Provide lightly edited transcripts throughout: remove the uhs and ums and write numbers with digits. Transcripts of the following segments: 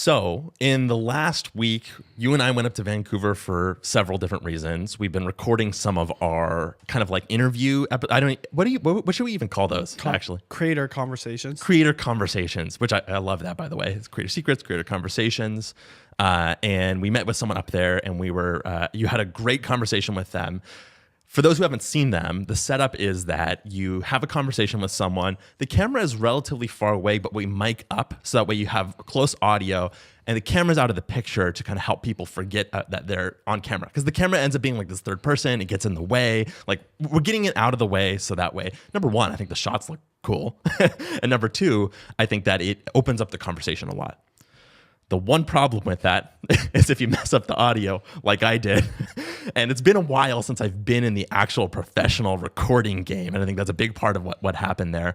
So in the last week, you and I went up to Vancouver for several different reasons. We've been recording some of our kind of like interview. What should we even call those? Actually, creator conversations. Creator conversations, which I love that, by the way. It's creator secrets, creator conversations. And we met with someone up there, and you had a great conversation with them. For those who haven't seen them, the setup is that you have a conversation with someone. The camera is relatively far away, but we mic up so that way you have close audio, and the camera's out of the picture to kind of help people forget that they're on camera. Because the camera ends up being like this third person. It gets in the way. Like, we're getting it out of the way so that way, number one, I think the shots look cool. And number two, I think that it opens up the conversation a lot. The one problem with that is if you mess up the audio like I did, and it's been a while since I've been in the actual professional recording game, and I think that's a big part of what happened there.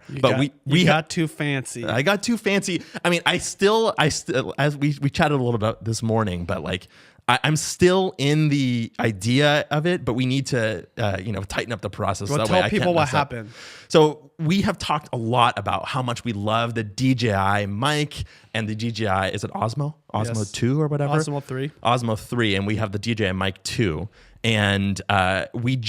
We got too fancy. I got too fancy. I mean, I still, as we chatted a little about this morning, but like, I'm still in the idea of it, but we need to, tighten up the process. Well, tell people what happened. So we have talked a lot about how much we love the DJI mic and the DJI, is it Osmo? Osmo Yes. 2 or whatever? Osmo 3. Osmo 3, and we have the DJI mic 2. And we've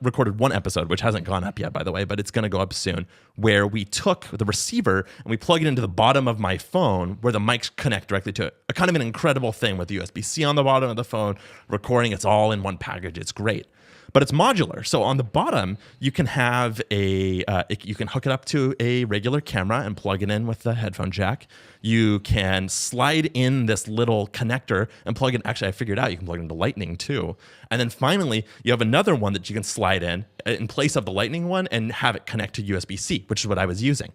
recorded one episode, which hasn't gone up yet, by the way, but it's going to go up soon, where we took the receiver and we plug it into the bottom of my phone where the mics connect directly to it. A kind of an incredible thing with USB-C on the bottom of the phone, recording. It's all in one package. It's great. But it's modular. So on the bottom, you can have you can hook it up to a regular camera and plug it in with the headphone jack. You can slide in this little connector and plug it. Actually, I figured out you can plug it into Lightning too. And then finally, you have another one that you can slide in place of the Lightning one and have it connect to USB-C, which is what I was using.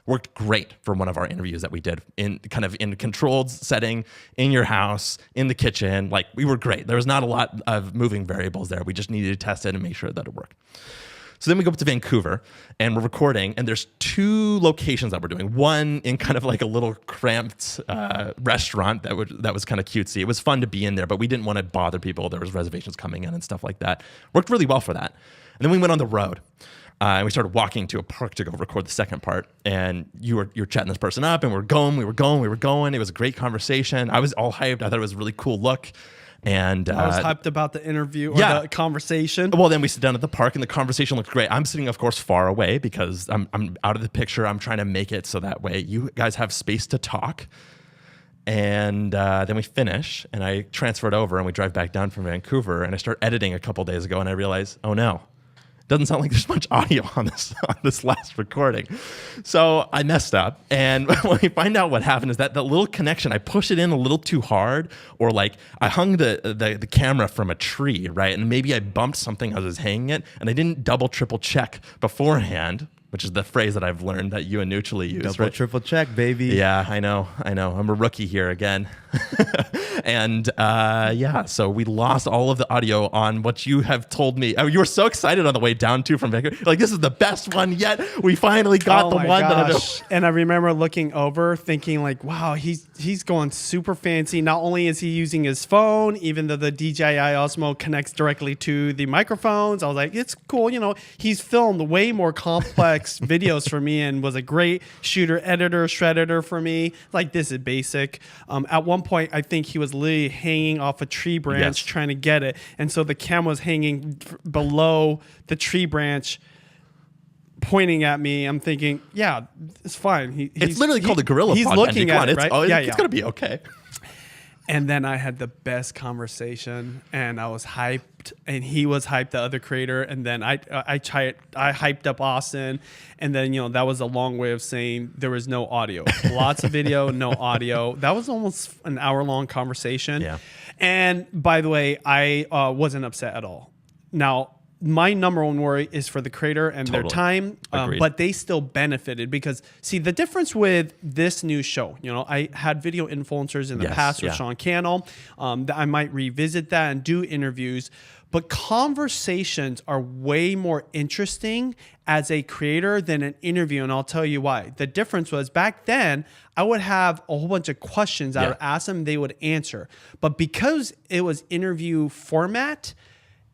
Worked great for one of our interviews that we did in a controlled setting in your house, in the kitchen. Like, we were great. There was not a lot of moving variables there. We just needed to test it and make sure that it worked. So then we go up to Vancouver and we're recording, and there's two locations that we're doing. One in kind of like a little cramped restaurant that was kind of cutesy. It was fun to be in there, but we didn't want to bother people. There was reservations coming in and stuff like that. Worked really well for that. And then we went on the road. And we started walking to a park to go record the second part. And you're chatting this person up, and we were going. It was a great conversation. I was all hyped. I thought it was a really cool look. And I was hyped about the interview or the conversation. Well, then we sit down at the park, and the conversation looked great. I'm sitting, of course, far away because I'm out of the picture. I'm trying to make it so that way you guys have space to talk. And then we finish, and I transfer it over, and we drive back down from Vancouver, and I start editing a couple days ago, and I realize, oh no. Doesn't sound like there's much audio on this last recording. So I messed up. And when we find out what happened is that the little connection, I pushed it in a little too hard, or like I hung the camera from a tree, right? And maybe I bumped something as I was hanging it, and I didn't double, triple check beforehand, which is the phrase that I've learned that you and Neutrally use. Double, triple check, baby. Yeah, I know. I'm a rookie here again. And so we lost all of the audio on what you have told me. You were so excited on the way down too from Vancouver. Like, this is the best one yet. We finally got the one that I know. And I remember looking over thinking like, wow, he's going super fancy. Not only is he using his phone, even though the DJI Osmo connects directly to the microphones, I was like, it's cool. He's filmed way more complex videos for me and was a great shooter, editor, shredder for me. Like, this is basic. At one point, I think he was literally hanging off a tree branch trying to get it. And so the camera was hanging below the tree branch, pointing at me. I'm thinking, yeah, it's fine. It's literally called a gorilla. He's looking at it, right? It's going to be okay. And then I had the best conversation, and I was hyped, and he was hyped, the other creator. And then I hyped up Austin, and then that was a long way of saying there was no audio. Lots of video, no audio. That was almost an hour-long conversation. Yeah. And by the way, I wasn't upset at all. Now, my number one worry is for the creator and their time, but they still benefited because, see, the difference with this new show, I had video influencers in the past with Sean Cannell. I might revisit that and do interviews, but conversations are way more interesting as a creator than an interview, and I'll tell you why. The difference was back then, I would have a whole bunch of questions I would ask them, they would answer. But because it was interview format,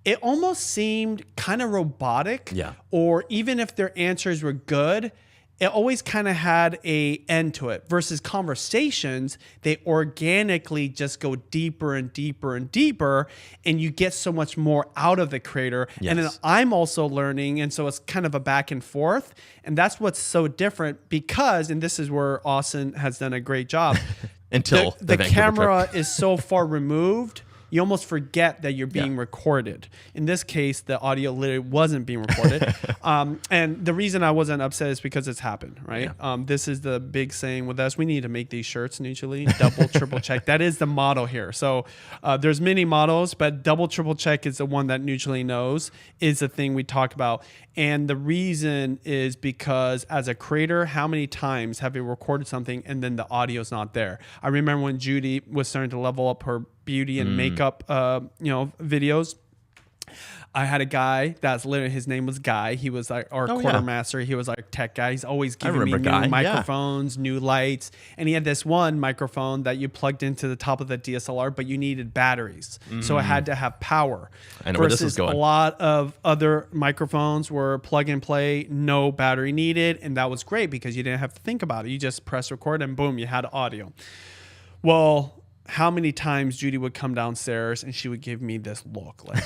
it almost seemed kind of robotic. Yeah. Or even if their answers were good, it always kind of had a end to it versus conversations. They organically just go deeper and deeper and deeper, and you get so much more out of the creator. Yes. And then I'm also learning. And so it's kind of a back and forth. And that's what's so different because, and this is where Austin has done a great job. Until the Vancouver camera trip. is so far removed, you almost forget that you're being recorded. In this case, the audio literally wasn't being recorded. And the reason I wasn't upset is because it's happened, right? Yeah. This is the big saying with us. We need to make these shirts mutually. Double, triple check. That is the motto here. So there's many mottos, but double, triple check is the one that Neutrally knows is the thing we talk about. And the reason is because as a creator, how many times have you recorded something and then the audio's not there? I remember when Judy was starting to level up her beauty and makeup, videos. I had a guy that's literally, his name was Guy. He was like our quartermaster. He was our tech guy. He's always giving me new microphones, new lights. And he had this one microphone that you plugged into the top of the DSLR, but you needed batteries. So it had to have power. I know where this is going. A lot of other microphones were plug and play, no battery needed. And that was great because you didn't have to think about it. You just press record and boom, you had audio. Well, how many times Judy would come downstairs and she would give me this look like,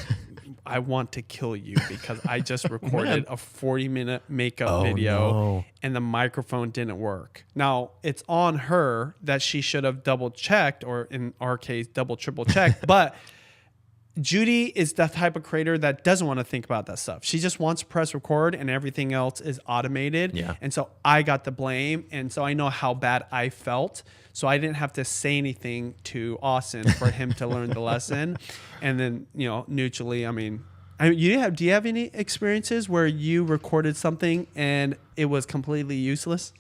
I want to kill you because I just recorded a 40-minute makeup video and the microphone didn't work. Now, it's on her that she should have double checked, or in our case, double, triple checked. But Judy is the type of creator that doesn't want to think about that stuff. She just wants to press record and everything else is automated. Yeah. And so I got the blame. And so I know how bad I felt. So I didn't have to say anything to Austin for him to learn the lesson. And then, Neutrally, do you have any experiences where you recorded something and it was completely useless?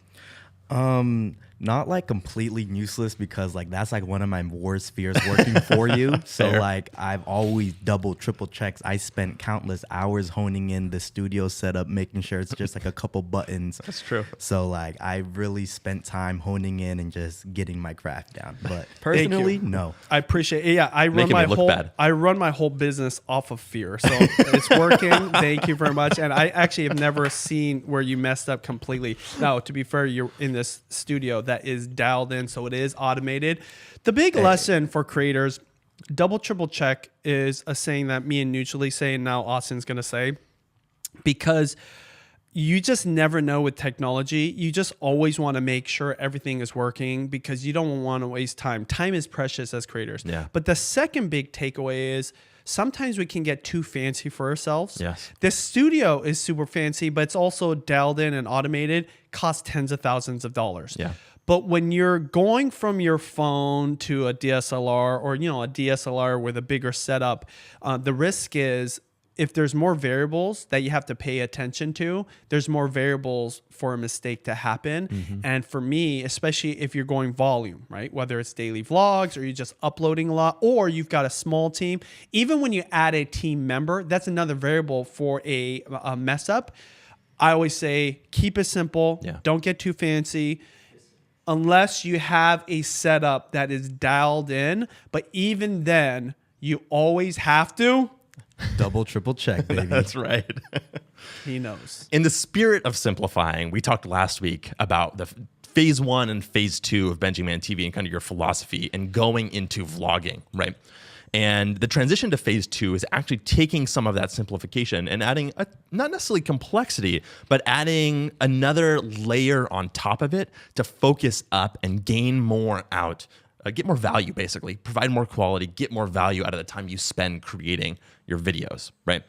Not like completely useless because like that's like one of my worst fears working for you. So like I've always double, triple checks. I spent countless hours honing in the studio setup, making sure it's just like a couple buttons. That's true. So like I really spent time honing in and just getting my craft down. But personally, no. I appreciate it. Yeah, I run my whole business off of fear. So it's working. Thank you very much. And I actually have never seen where you messed up completely. Now, to be fair, you're in this studio that is dialed in, so it is automated. The big lesson for creators, double, triple check is a saying that me and Neutrally say, and now Austin's going to say, because you just never know with technology. You just always want to make sure everything is working because you don't want to waste time. Time is precious as creators. Yeah. But the second big takeaway is sometimes we can get too fancy for ourselves. Yes. This studio is super fancy, but it's also dialed in and automated, costs tens of thousands of dollars. Yeah. But when you're going from your phone to a DSLR or, a DSLR with a bigger setup, the risk is if there's more variables that you have to pay attention to, there's more variables for a mistake to happen. Mm-hmm. And for me, especially if you're going volume, right? Whether it's daily vlogs or you're just uploading a lot or you've got a small team, even when you add a team member, that's another variable for a mess up. I always say, keep it simple. Yeah. Don't get too fancy. Unless you have a setup that is dialed in. But even then, you always have to double, triple check, baby. That's right. He knows. In the spirit of simplifying, we talked last week about the phase 1 and phase 2 of BenjiManTV and kind of your philosophy and going into vlogging, right? And the transition to phase 2 is actually taking some of that simplification and adding not necessarily complexity, but adding another layer on top of it to focus up and gain more out, get more value, basically, provide more quality, get more value out of the time you spend creating your videos, right?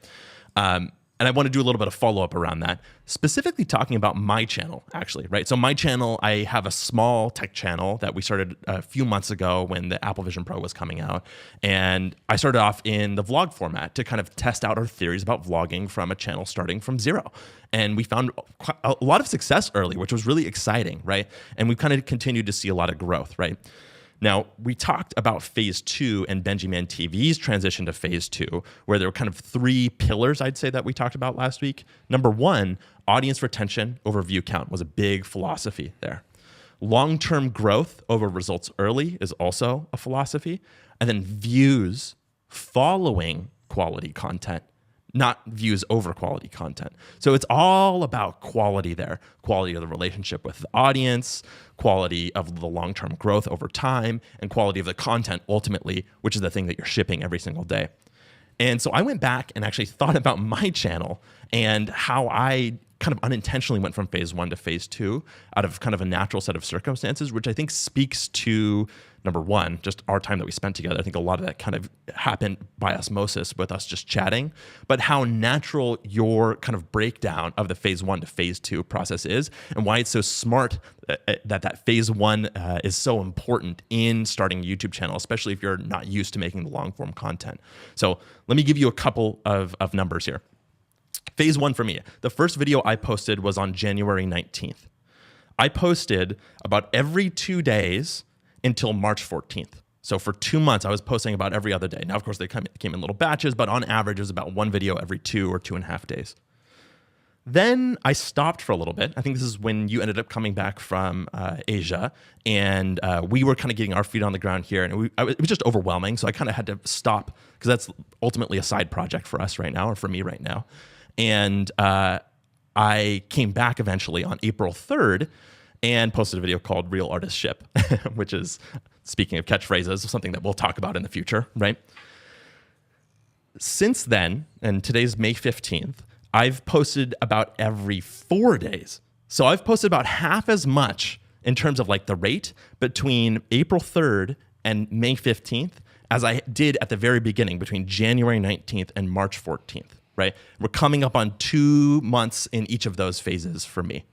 And I want to do a little bit of follow-up around that, specifically talking about my channel, actually, right? So my channel, I have a small tech channel that we started a few months ago when the Apple Vision Pro was coming out. And I started off in the vlog format to kind of test out our theories about vlogging from a channel starting from zero. And we found a lot of success early, which was really exciting, right? And we've kind of continued to see a lot of growth, right? Now, we talked about phase 2 and BenjiManTV's transition to phase 2, where there were kind of 3 pillars, I'd say, that we talked about last week. Number 1, audience retention over view count was a big philosophy there. Long-term growth over results early is also a philosophy. And then views following quality content, not views over quality content. So it's all about quality there, quality of the relationship with the audience, quality of the long-term growth over time, and quality of the content ultimately, which is the thing that you're shipping every single day. And so I went back and actually thought about my channel and how I kind of unintentionally went from phase 1 to phase 2 out of kind of a natural set of circumstances, which I think speaks to, number one, just our time that we spent together. I think a lot of that kind of happened by osmosis with us just chatting, but how natural your kind of breakdown of the phase 1 to phase 2 process is, and why it's so smart that phase 1 is so important in starting a YouTube channel, especially if you're not used to making the long form content. So let me give you a couple of numbers here. Phase 1 for me, the first video I posted was on January 19th. I posted about every 2 days until March 14th. So for 2 months, I was posting about every other day. Now, of course, they came in little batches, but on average, it was about one video every 2 or 2.5 days. Then I stopped for a little bit. I think this is when you ended up coming back from Asia, and we were kind of getting our feet on the ground here, and it was just overwhelming. So I kind of had to stop because that's ultimately a side project for us right now, or for me right now. And I came back eventually on April 3rd and posted a video called Real Artist Ship, which is, speaking of catchphrases, something that we'll talk about in the future, right? Since then, and today's May 15th, I've posted about every 4 days. So I've posted about half as much in terms of like the rate between April 3rd and May 15th as I did at the very beginning between January 19th and March 14th. Right? We're coming up on 2 months in each of those phases for me.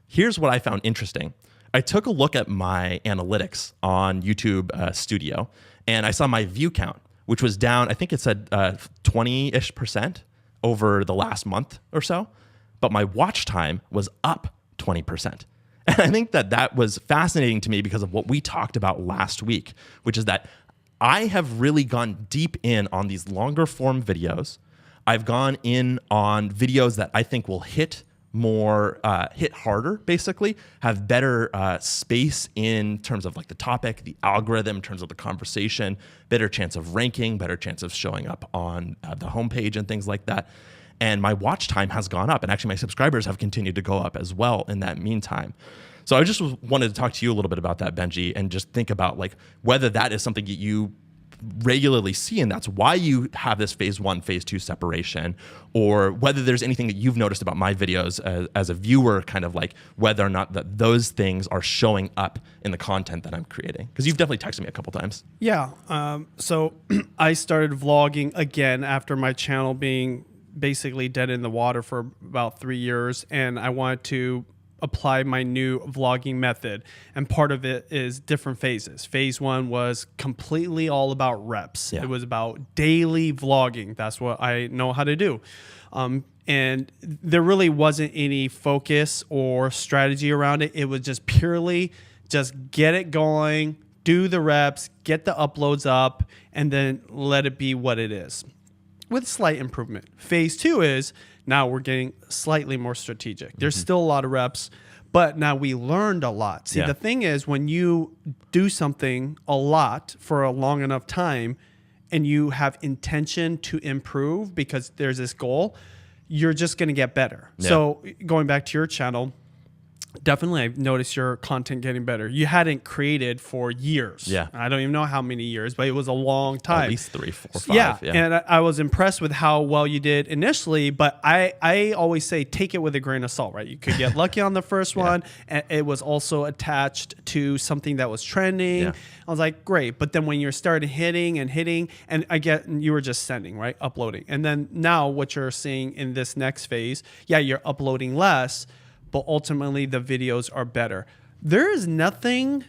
Here's what I found interesting. I took a look at my analytics on YouTube Studio, and I saw my view count, which was down, I think it said 20-ish% over the last month or so, but my watch time was up 20%. And I think that was fascinating to me because of what we talked about last week, which is that I have really gone deep in on these longer form videos. I've gone in on videos that I think will hit harder, basically, have better space in terms of like the topic, the algorithm, in terms of the conversation, better chance of ranking, better chance of showing up on the homepage and things like that. And my watch time has gone up, and actually my subscribers have continued to go up as well in that meantime. So I just wanted to talk to you a little bit about that, Benji, and just think about like whether that is something that you regularly see, and that's why you have this phase 1, phase 2 separation, or whether there's anything that you've noticed about my videos as a viewer, kind of like whether or not that those things are showing up in the content that I'm creating. Because you've definitely texted me a couple times. Yeah. So I started vlogging again after my channel being basically dead in the water for about 3 years, and I wanted to apply my new vlogging method, and part of it is different phases. Phase 1 was completely all about reps. It was about daily vlogging. That's what I know how to do. And there really wasn't any focus or strategy around it. It was just purely just get it going, do the reps, get the uploads up, and then let it be what it is, with slight improvement. Phase 2 is now we're getting slightly more strategic. There's still a lot of reps, but now we learned a lot. See, the thing is, when you do something a lot for a long enough time and you have intention to improve because there's this goal, you're just going to get better. So going back to your channel, definitely I've noticed your content getting better. You hadn't created for years. I don't even know how many years, but it was a long time. At least 3, 4, 5. And I was impressed with how well you did initially, but I always say take it with a grain of salt, right? You could get lucky on the first one, and it was also attached to something that was trending. I was like, great. But then when you started hitting, and I get you were just sending, right? Uploading. And then now what you're seeing in this next phase, you're uploading less, but ultimately the videos are better. There is nothing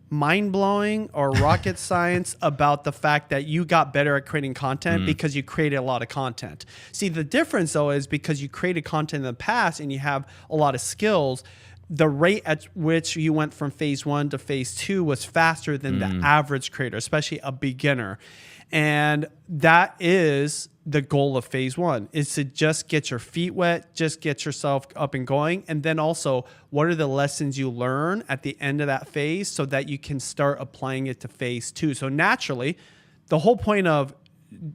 mind-blowing or rocket science about the fact that you got better at creating content because you created a lot of content. See, the difference though is because you created content in the past and you have a lot of skills, the rate at which you went from phase 1 to phase 2 was faster than the average creator, especially a beginner. And that is the goal of phase 1, is to just get your feet wet, just get yourself up and going. And then also, what are the lessons you learn at the end of that phase so that you can start applying it to phase 2? So naturally, the whole point of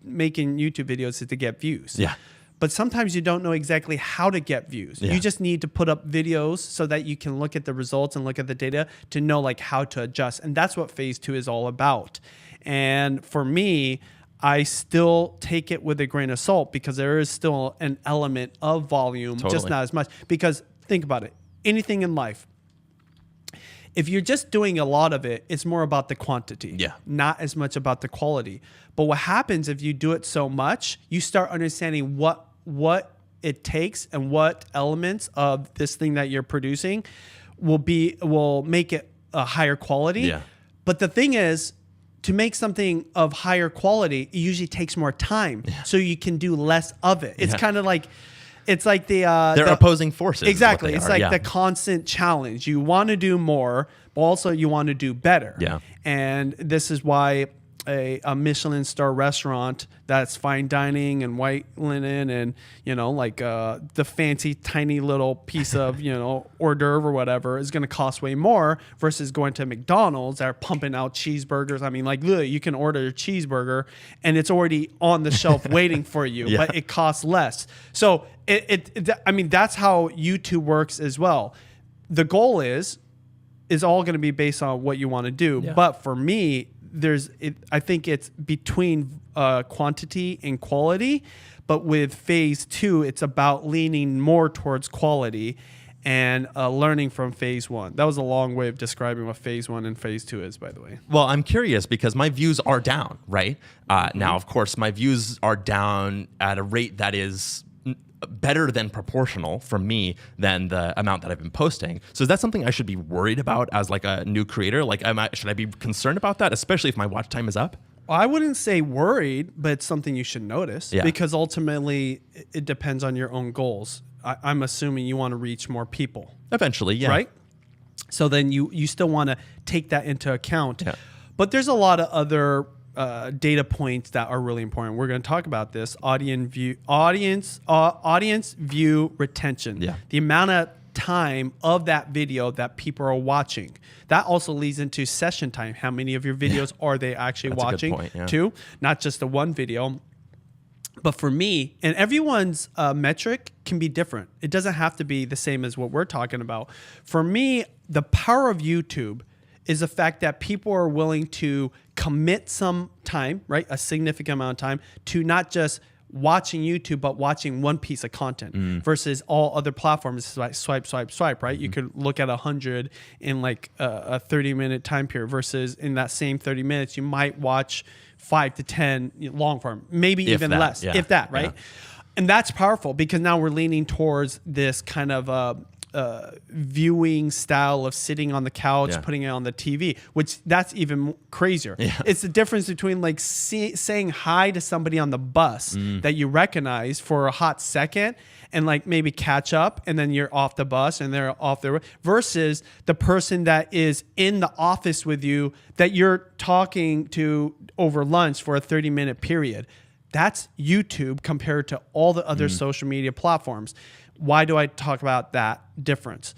making YouTube videos is to get views. Yeah. But sometimes you don't know exactly how to get views. Yeah. You just need to put up videos so that you can look at the results and look at the data to know like how to adjust. And that's what phase 2 is all about. And for me, I still take it with a grain of salt because there is still an element of volume, just not as much. Because think about it, anything in life, if you're just doing a lot of it, it's more about the quantity, not as much about the quality. But what happens if you do it so much, you start understanding what it takes and what elements of this thing that you're producing will make it a higher quality. Yeah. But the thing is, to make something of higher quality, it usually takes more time. Yeah. So you can do less of it. It's kind of like, it's like they're opposing forces. Exactly. It's like the constant challenge. You want to do more, but also you want to do better. Yeah. And this is why a Michelin star restaurant that's fine dining and white linen and, like the fancy tiny little piece of, hors d'oeuvre or whatever is going to cost way more versus going to McDonald's that are pumping out cheeseburgers. I mean, like, literally, you can order a cheeseburger and it's already on the shelf waiting for you, but it costs less. So that's how YouTube works as well. The goal is all going to be based on what you want to do. Yeah. But for me, I think it's between quantity and quality, but with phase 2, it's about leaning more towards quality and learning from phase 1. That was a long way of describing what phase 1 and phase 2 is, by the way. Well, I'm curious because my views are down, right? Now, of course, my views are down at a rate that is better than proportional from me than the amount that I've been posting. So is that something I should be worried about as like a new creator? Like, should I be concerned about that, especially if my watch time is up? Well, I wouldn't say worried, but it's something you should notice because ultimately it depends on your own goals. I'm assuming you want to reach more people. Eventually, yeah. Right? So then you still want to take that into account. Yeah. But there's a lot of other data points that are really important. We're going to talk about this audience view retention. Yeah. The amount of time of that video that people are watching. That also leads into session time. How many of your videos are they actually watching too? Not just the one video. But for me, and everyone's metric can be different. It doesn't have to be the same as what we're talking about. For me, the power of YouTube is the fact that people are willing to commit some time, right? A significant amount of time to not just watching YouTube, but watching one piece of content versus all other platforms. It's like swipe, right? You could look at 100 in like a 30-minute time period versus in that same 30 minutes, you might watch 5 to 10 long form, maybe even less, if that, right? Yeah. And that's powerful because now we're leaning towards this kind of viewing style of sitting on the couch, putting it on the TV, which that's even crazier. Yeah. It's the difference between like saying hi to somebody on the bus that you recognize for a hot second and like maybe catch up and then you're off the bus and they're off their versus the person that is in the office with you that you're talking to over lunch for a 30-minute period. That's YouTube compared to all the other social media platforms. Why do I talk about that difference?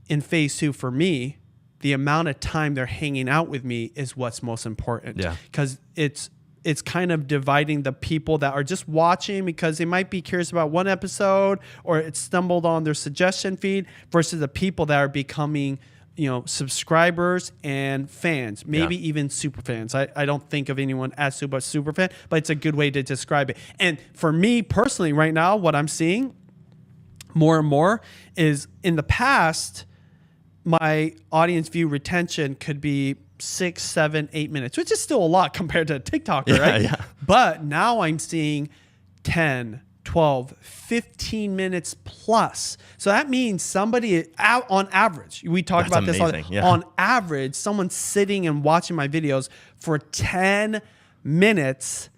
In phase 2, for me, the amount of time they're hanging out with me is what's most important. Yeah. Because it's kind of dividing the people that are just watching because they might be curious about one episode or it stumbled on their suggestion feed versus the people that are becoming subscribers and fans, maybe even super fans. I don't think of anyone as super fan, but it's a good way to describe it. And for me personally, right now, what I'm seeing more and more is in the past, my audience view retention could be 6, 7, 8 minutes, which is still a lot compared to a TikToker, right? Yeah. But now I'm seeing 10, 12, 15 minutes plus. So that means somebody on average, we talked about this on average, someone's sitting and watching my videos for 10 minutes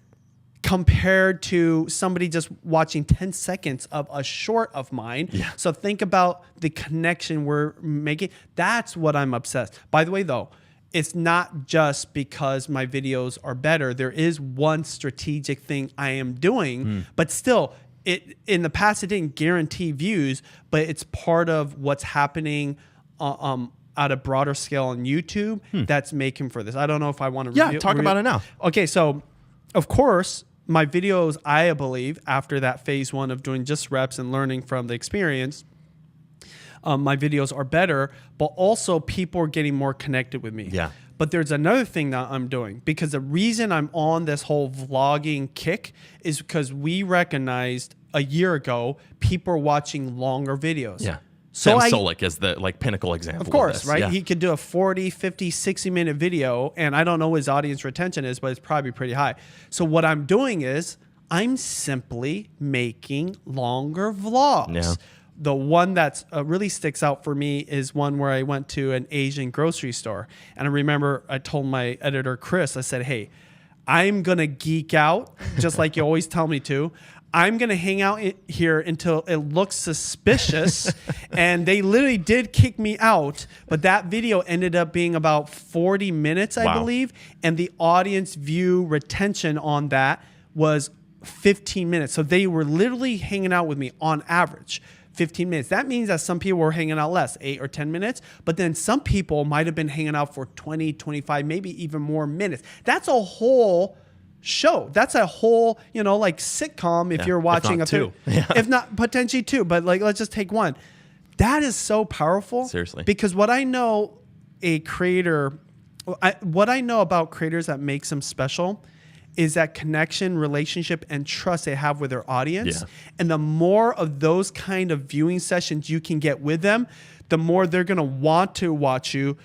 compared to somebody just watching 10 seconds of a short of mine. Yeah. So think about the connection we're making. That's what I'm obsessed. By the way, though, it's not just because my videos are better. There is one strategic thing I am doing, but still, in the past, it didn't guarantee views, but it's part of what's happening at a broader scale on YouTube that's making for this. I don't know if I want to talk about it now. Okay, so of course, my videos, I believe, after that phase 1 of doing just reps and learning from the experience, my videos are better, but also people are getting more connected with me. Yeah. But there's another thing that I'm doing, because the reason I'm on this whole vlogging kick is because we recognized a year ago people are watching longer videos. Yeah. So Sam Solik is the pinnacle example. Of course, this. right? Yeah. He could do a 40, 50, 60-minute video, and I don't know what his audience retention is, but it's probably pretty high. So what I'm doing is I'm simply making longer vlogs. Yeah. The one that's really sticks out for me is one where I went to an Asian grocery store. And I remember I told my editor, Chris, I said, hey, I'm going to geek out, just like you always tell me to. I'm going to hang out here until it looks suspicious. And they literally did kick me out. But that video ended up being about 40 minutes, I believe. And the audience view retention on that was 15 minutes. So they were literally hanging out with me on average 15 minutes. That means that some people were hanging out less, 8 or 10 minutes. But then some people might have been hanging out for 20, 25, maybe even more minutes. That's a whole show. That's a whole, like sitcom if you're watching if not potentially 2, but like let's just take one. That is so powerful. Seriously. Because what I know about creators that makes them special is that connection, relationship, and trust they have with their audience. Yeah. And the more of those kind of viewing sessions you can get with them, the more they're going to want to watch you,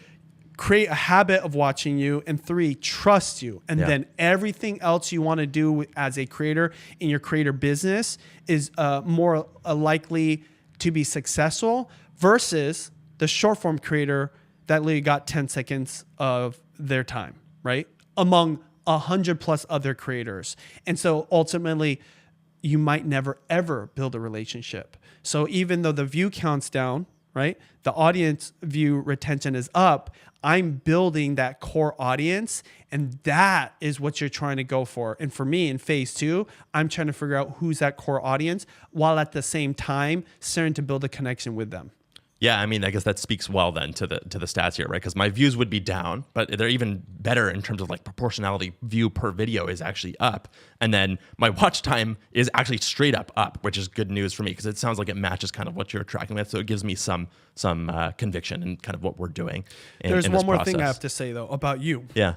create a habit of watching you, and 3, trust you. And then everything else you want to do as a creator in your creator business is more likely to be successful versus the short form creator that literally got 10 seconds of their time, right? Among 100 plus other creators. And so ultimately, you might never, ever build a relationship. So even though the view count's down, right? The audience view retention is up. I'm building that core audience, and that is what you're trying to go for. And for me in phase 2, I'm trying to figure out who's that core audience while at the same time starting to build a connection with them. Yeah, I mean, I guess that speaks well then to the stats here, right? Because my views would be down, but they're even better in terms of like proportionality. View per video is actually up, and then my watch time is actually straight up, which is good news for me because it sounds like it matches kind of what you're tracking with. So it gives me some conviction in kind of what we're doing. There's one more thing I have to say though about you. Yeah.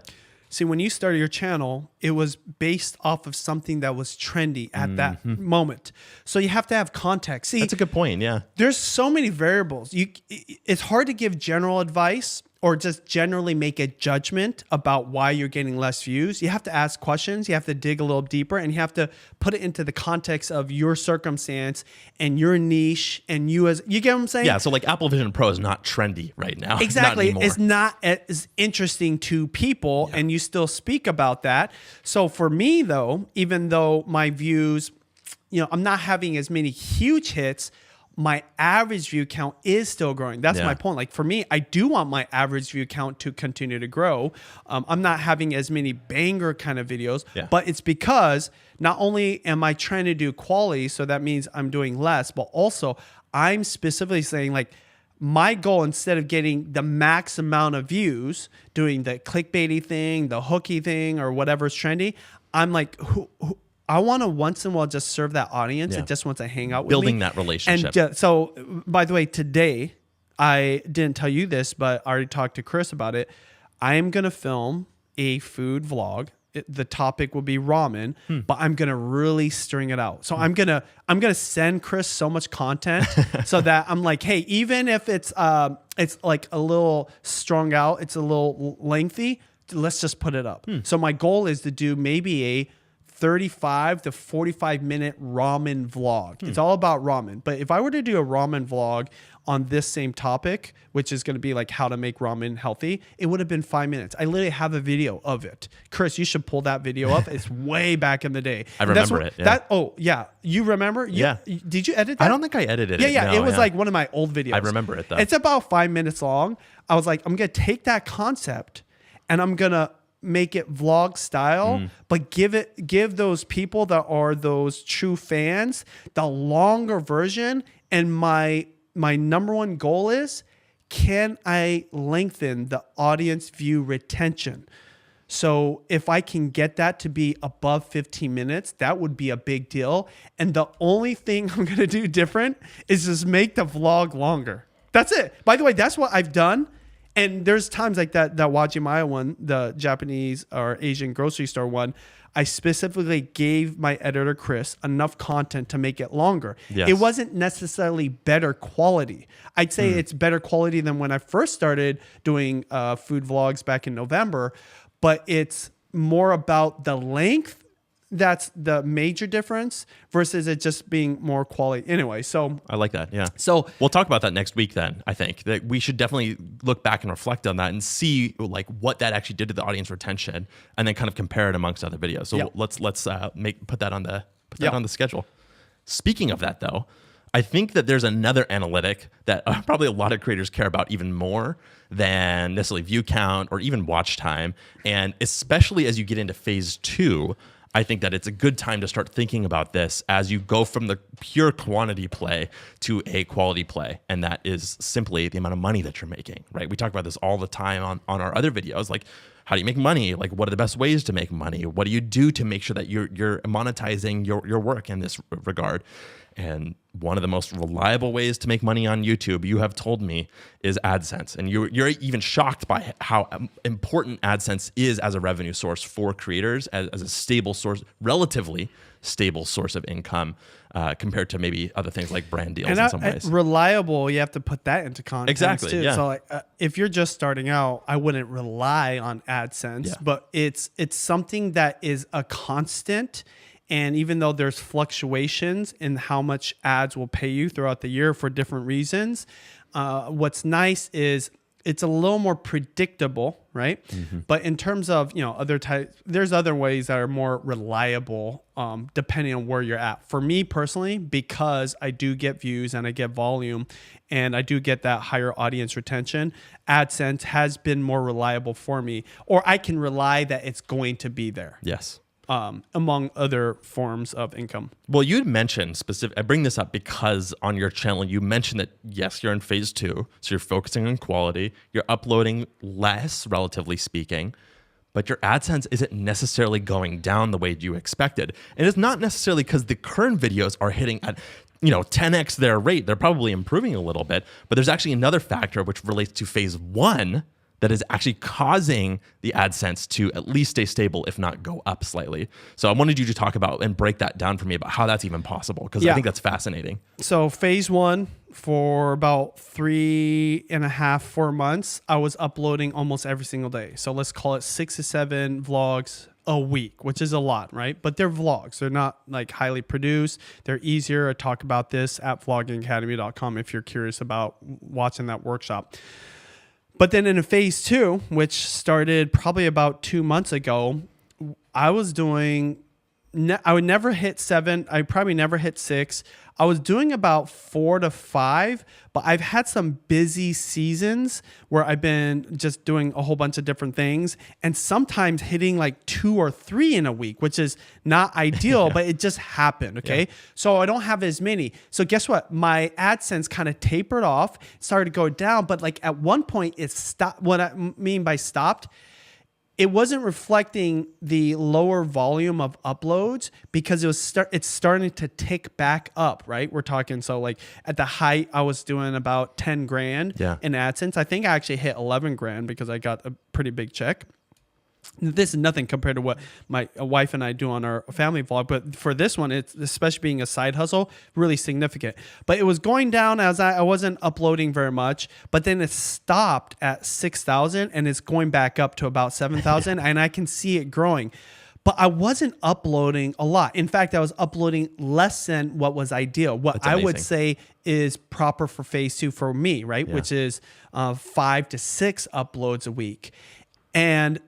See, when you started your channel, it was based off of something that was trendy at that moment. So you have to have context. See, that's a good point. Yeah. There's so many variables. It's hard to give general advice or just generally make a judgment about why you're getting less views. You have to ask questions. You have to dig a little deeper, and you have to put it into the context of your circumstance and your niche and you get what I'm saying? Yeah. So like Apple Vision Pro is not trendy right now. Exactly. It's not as interesting to people, and you still speak about that. So for me though, even though my views, I'm not having as many huge hits, my average view count is still growing. That's my point. Like for me, I do want my average view count to continue to grow. I'm not having as many banger kind of videos, but it's because not only am I trying to do quality, so that means I'm doing less, but also I'm specifically saying like my goal, instead of getting the max amount of views, doing the clickbaity thing, the hooky thing, or whatever's trendy, I'm like, I want to once in a while just serve that audience that just wants to hang out with me. Building that relationship. And so, by the way, today, I didn't tell you this, but I already talked to Chris about it. I am going to film a food vlog. The topic will be ramen, but I'm going to really string it out. So I'm going to send Chris so much content so that I'm like, hey, even if it's like a little strung out, it's a little lengthy, let's just put it up. So my goal is to do maybe a 35 to 45 minute ramen vlog. It's all about ramen. But if I were to do a ramen vlog on this same topic, which is going to be like how to make ramen healthy, it would have been 5 minutes. I literally have a video of it. Chris, you should pull that video up. It's way back in the day. I remember it. Yeah. You remember? Did you edit that? I don't think I edited it. Yeah. It was like one of my old videos. I remember it though. It's about 5 minutes long. I was like, I'm going to take that concept and I'm going to make it vlog style, but give those people that are those true fans the longer version. And my number one goal is, can I lengthen the audience view retention? So if I can get that to be above 15 minutes, that would be a big deal. And the only thing I'm going to do different is just make the vlog longer. That's it. By the way, that's what I've done. And there's times like that Wajimaya one, the Japanese or Asian grocery store one, I specifically gave my editor, Chris, enough content to make it longer. Yes. It wasn't necessarily better quality. I'd say it's better quality than when I first started doing food vlogs back in November, but it's more about the length. That's the major difference versus it just being more quality. Anyway, so I like that. Yeah. So we'll talk about that next week then. I think that we should definitely look back and reflect on that and see like what that actually did to the audience retention and then kind of compare it amongst other videos. So let's put that on the schedule. Speaking of that though, I think that there's another analytic that probably a lot of creators care about even more than necessarily view count or even watch time. And especially as you get into phase 2, I think that it's a good time to start thinking about this as you go from the pure quantity play to a quality play. And that is simply the amount of money that you're making, right? We talk about this all the time on our other videos. Like, how do you make money? Like, what are the best ways to make money? What do you do to make sure that you're monetizing your work in this regard? And one of the most reliable ways to make money on YouTube, you have told me, is AdSense. And you're even shocked by how important AdSense is as a revenue source for creators, as a stable source, relatively stable source of income compared to maybe other things like brand deals in some ways. Reliable, you have to put that into context exactly, too. Yeah. So like, if you're just starting out, I wouldn't rely on AdSense, but it's something that is a constant. And even though there's fluctuations in how much ads will pay you throughout the year for different reasons, what's nice is it's a little more predictable, right? Mm-hmm. But in terms of, other types, there's other ways that are more reliable depending on where you're at. For me personally, because I do get views and I get volume and I do get that higher audience retention, AdSense has been more reliable for me, or I can rely that it's going to be there. Yes. Among other forms of income. Well, you had mentioned I bring this up because on your channel, you mentioned that, yes, you're in phase 2, so you're focusing on quality, you're uploading less, relatively speaking, but your AdSense isn't necessarily going down the way you expected. And it's not necessarily because the current videos are hitting at 10x their rate. They're probably improving a little bit, but there's actually another factor which relates to phase 1 that is actually causing the AdSense to at least stay stable, if not go up slightly. So I wanted you to talk about and break that down for me about how that's even possible, because I think that's fascinating. So phase 1, for about 3.5, 4 months, I was uploading almost every single day. So let's call it 6 to 7 vlogs a week, which is a lot, right? But they're vlogs. They're not like highly produced. They're easier. I talk about this at vloggingacademy.com if you're curious about watching that workshop. But then in a phase 2, which started probably about 2 months ago, I was doing, I would never hit 7. I probably never hit 6. I was doing about 4 to 5, but I've had some busy seasons where I've been just doing a whole bunch of different things and sometimes hitting like 2 or 3 in a week, which is not ideal, but it just happened. Okay. Yeah. So I don't have as many. So guess what? My AdSense kind of tapered off, started to go down, but like at one point it stopped. What I mean by stopped, it wasn't reflecting the lower volume of uploads because it's starting to tick back up, right? We're talking, so like at the height, I was doing about 10 grand in AdSense. I think I actually hit 11 grand because I got a pretty big check. This is nothing compared to what my wife and I do on our family vlog, but for this one, it's especially being a side hustle, really significant. But it was going down as I wasn't uploading very much, but then it stopped at 6,000 and it's going back up to about 7,000 and I can see it growing. But I wasn't uploading a lot. In fact, I was uploading less than what was ideal. What I would say is proper for phase 2 for me, right? Yeah. Which is 5 to 6 uploads a week. And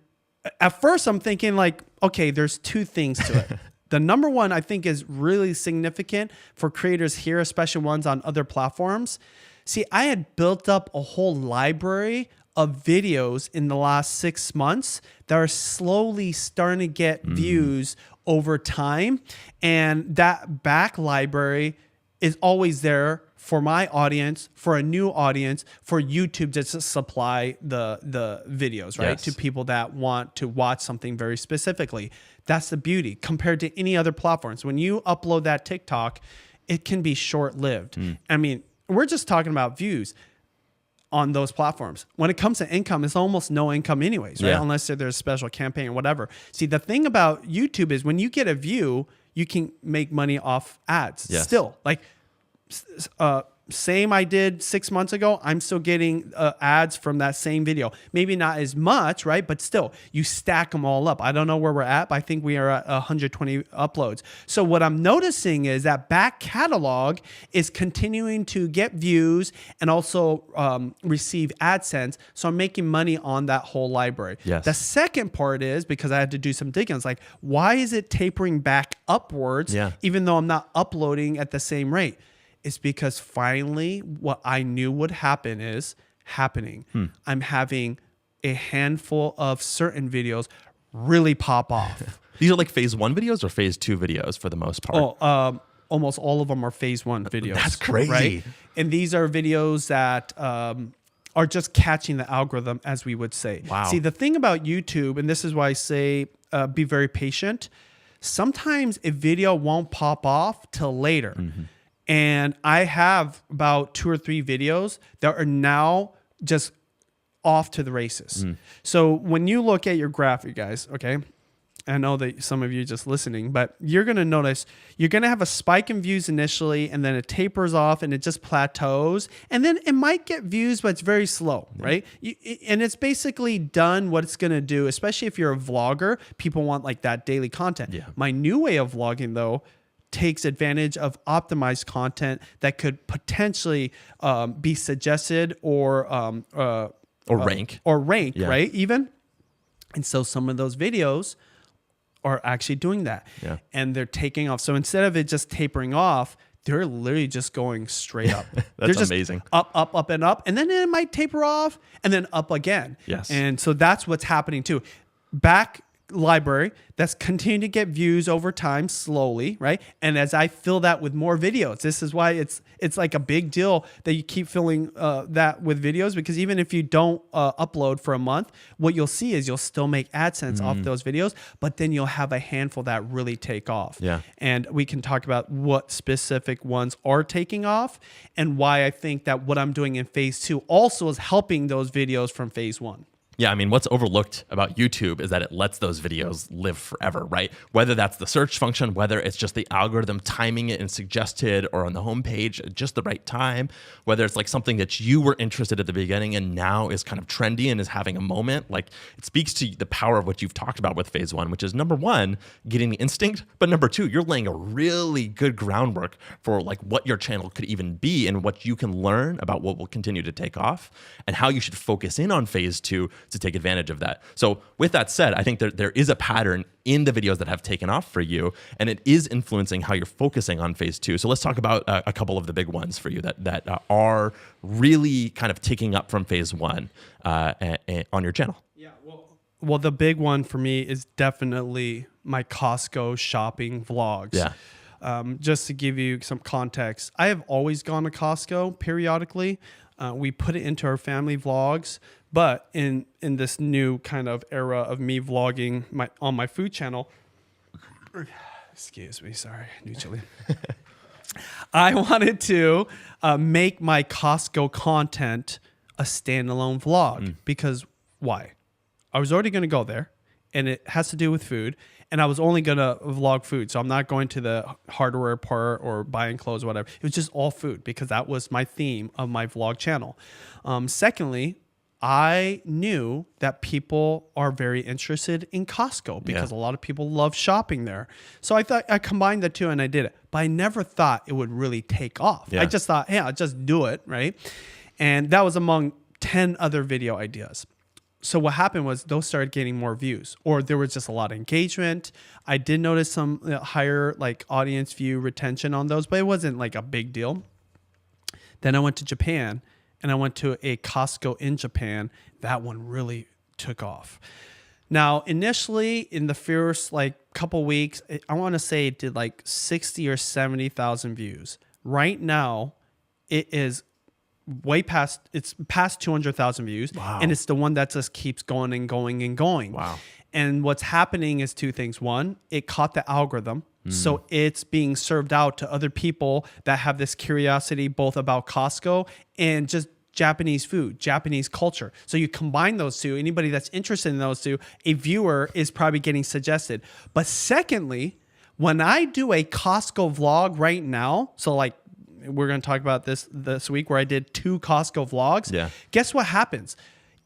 at first I'm thinking like, okay, there's 2 things to it. The number one I think is really significant for creators here, especially ones on other platforms. See, I had built up a whole library of videos in the last 6 months that are slowly starting to get views over time. And that back library is always there for my audience, for a new audience, for YouTube to supply the videos, right? Yes. To people that want to watch something very specifically. That's the beauty compared to any other platforms. When you upload that TikTok, it can be short-lived. I mean, we're just talking about views on those platforms. When it comes to income, it's almost no income anyways, right? Yeah. Unless there's a special campaign or whatever. See, the thing about YouTube is when you get a view, you can make money off ads. Yes. Still, like, same I did 6 months ago, I'm still getting ads from that same video. Maybe not as much, right? But still, you stack them all up. I don't know where we're at, but I think we are at 120 uploads. So what I'm noticing is that back catalog is continuing to get views and also receive AdSense. So I'm making money on that whole library. Yes. The second part is, because I had to do some digging, it's like, why is it tapering back upwards even though I'm not uploading at the same rate? It's because finally what I knew would happen is happening. I'm having a handful of certain videos really pop off. These are like phase 1 videos or phase 2 videos for the most part? Almost all of them are phase 1 videos. That's crazy. Right? And these are videos that are just catching the algorithm, as we would say. Wow. See, the thing about YouTube, and this is why I say be very patient, sometimes a video won't pop off till later. And I have about 2 or 3 videos that are now just off to the races. So when you look at your graphic, guys, okay, I know that some of you are just listening, but you're going to notice you're going to have a spike in views initially, and then it tapers off and it just plateaus. And then it might get views, but it's very slow, right? And it's basically done what it's going to do, especially if you're a vlogger. People want like that daily content. My new way of vlogging, though, takes advantage of optimized content that could potentially be suggested or rank, right? Even. And so some of those videos are actually doing that, and they're taking off. So instead of it just tapering off, they're literally just going straight up. That's just amazing. Up, and up, and then it might taper off and then up again. Yes. And so that's what's happening too. Back library that's continuing to get views over time slowly, right? And as I fill that with more videos, this is why it's like a big deal that you keep filling that with videos, because even if you don't upload for a month, what you'll see is you'll still make AdSense off those videos, but then you'll have a handful that really take off. And we can talk about what specific ones are taking off and why I think that what I'm doing in phase 2 also is helping those videos from phase 1. Yeah, I mean, what's overlooked about YouTube is that it lets those videos live forever, right? Whether that's the search function, whether it's just the algorithm timing it and suggested or on the homepage at just the right time, whether it's like something that you were interested at the beginning and now is kind of trendy and is having a moment, like it speaks to the power of what you've talked about with phase 1, which is number 1, getting the instinct, but number 2, you're laying a really good groundwork for like what your channel could even be and what you can learn about what will continue to take off and how you should focus in on phase 2 to take advantage of that. So with that said, I think there is a pattern in the videos that have taken off for you, and it is influencing how you're focusing on phase 2. So let's talk about a couple of the big ones for you that are really kind of taking up from phase 1 on your channel. Yeah, well, the big one for me is definitely my Costco shopping vlogs. Yeah. Just to give you some context, I have always gone to Costco periodically. We put it into our family vlogs, but in this new kind of era of me vlogging on my food channel, excuse me, sorry, new chili. I wanted to make my Costco content a standalone vlog because why? I was already going to go there, and it has to do with food. And I was only going to vlog food. So I'm not going to the hardware part or buying clothes or whatever. It was just all food because that was my theme of my vlog channel. Secondly, I knew that people are very interested in Costco because a lot of people love shopping there. So I thought I combined the two and I did it. But I never thought it would really take off. I just thought, hey, I'll just do it, right? And that was among 10 other video ideas. So what happened was those started getting more views, or there was just a lot of engagement. I did notice some higher like audience view retention on those, but it wasn't like a big deal. Then I went to Japan and I went to a Costco in Japan. That one really took off. Now, initially in the first like couple weeks, I want to say it did like 60 or 70,000 views. Right now, it is it's past 200,000 views. Wow. And it's the one that just keeps going and going and going. Wow. And what's happening is two things. One, it caught the algorithm. So it's being served out to other people that have this curiosity both about Costco and just Japanese food, Japanese culture. So you combine those two, anybody that's interested in those two, a viewer is probably getting suggested. But secondly, when I do a Costco vlog right now, so like we're going to talk about this week where I did 2 Costco vlogs. Yeah. Guess what happens?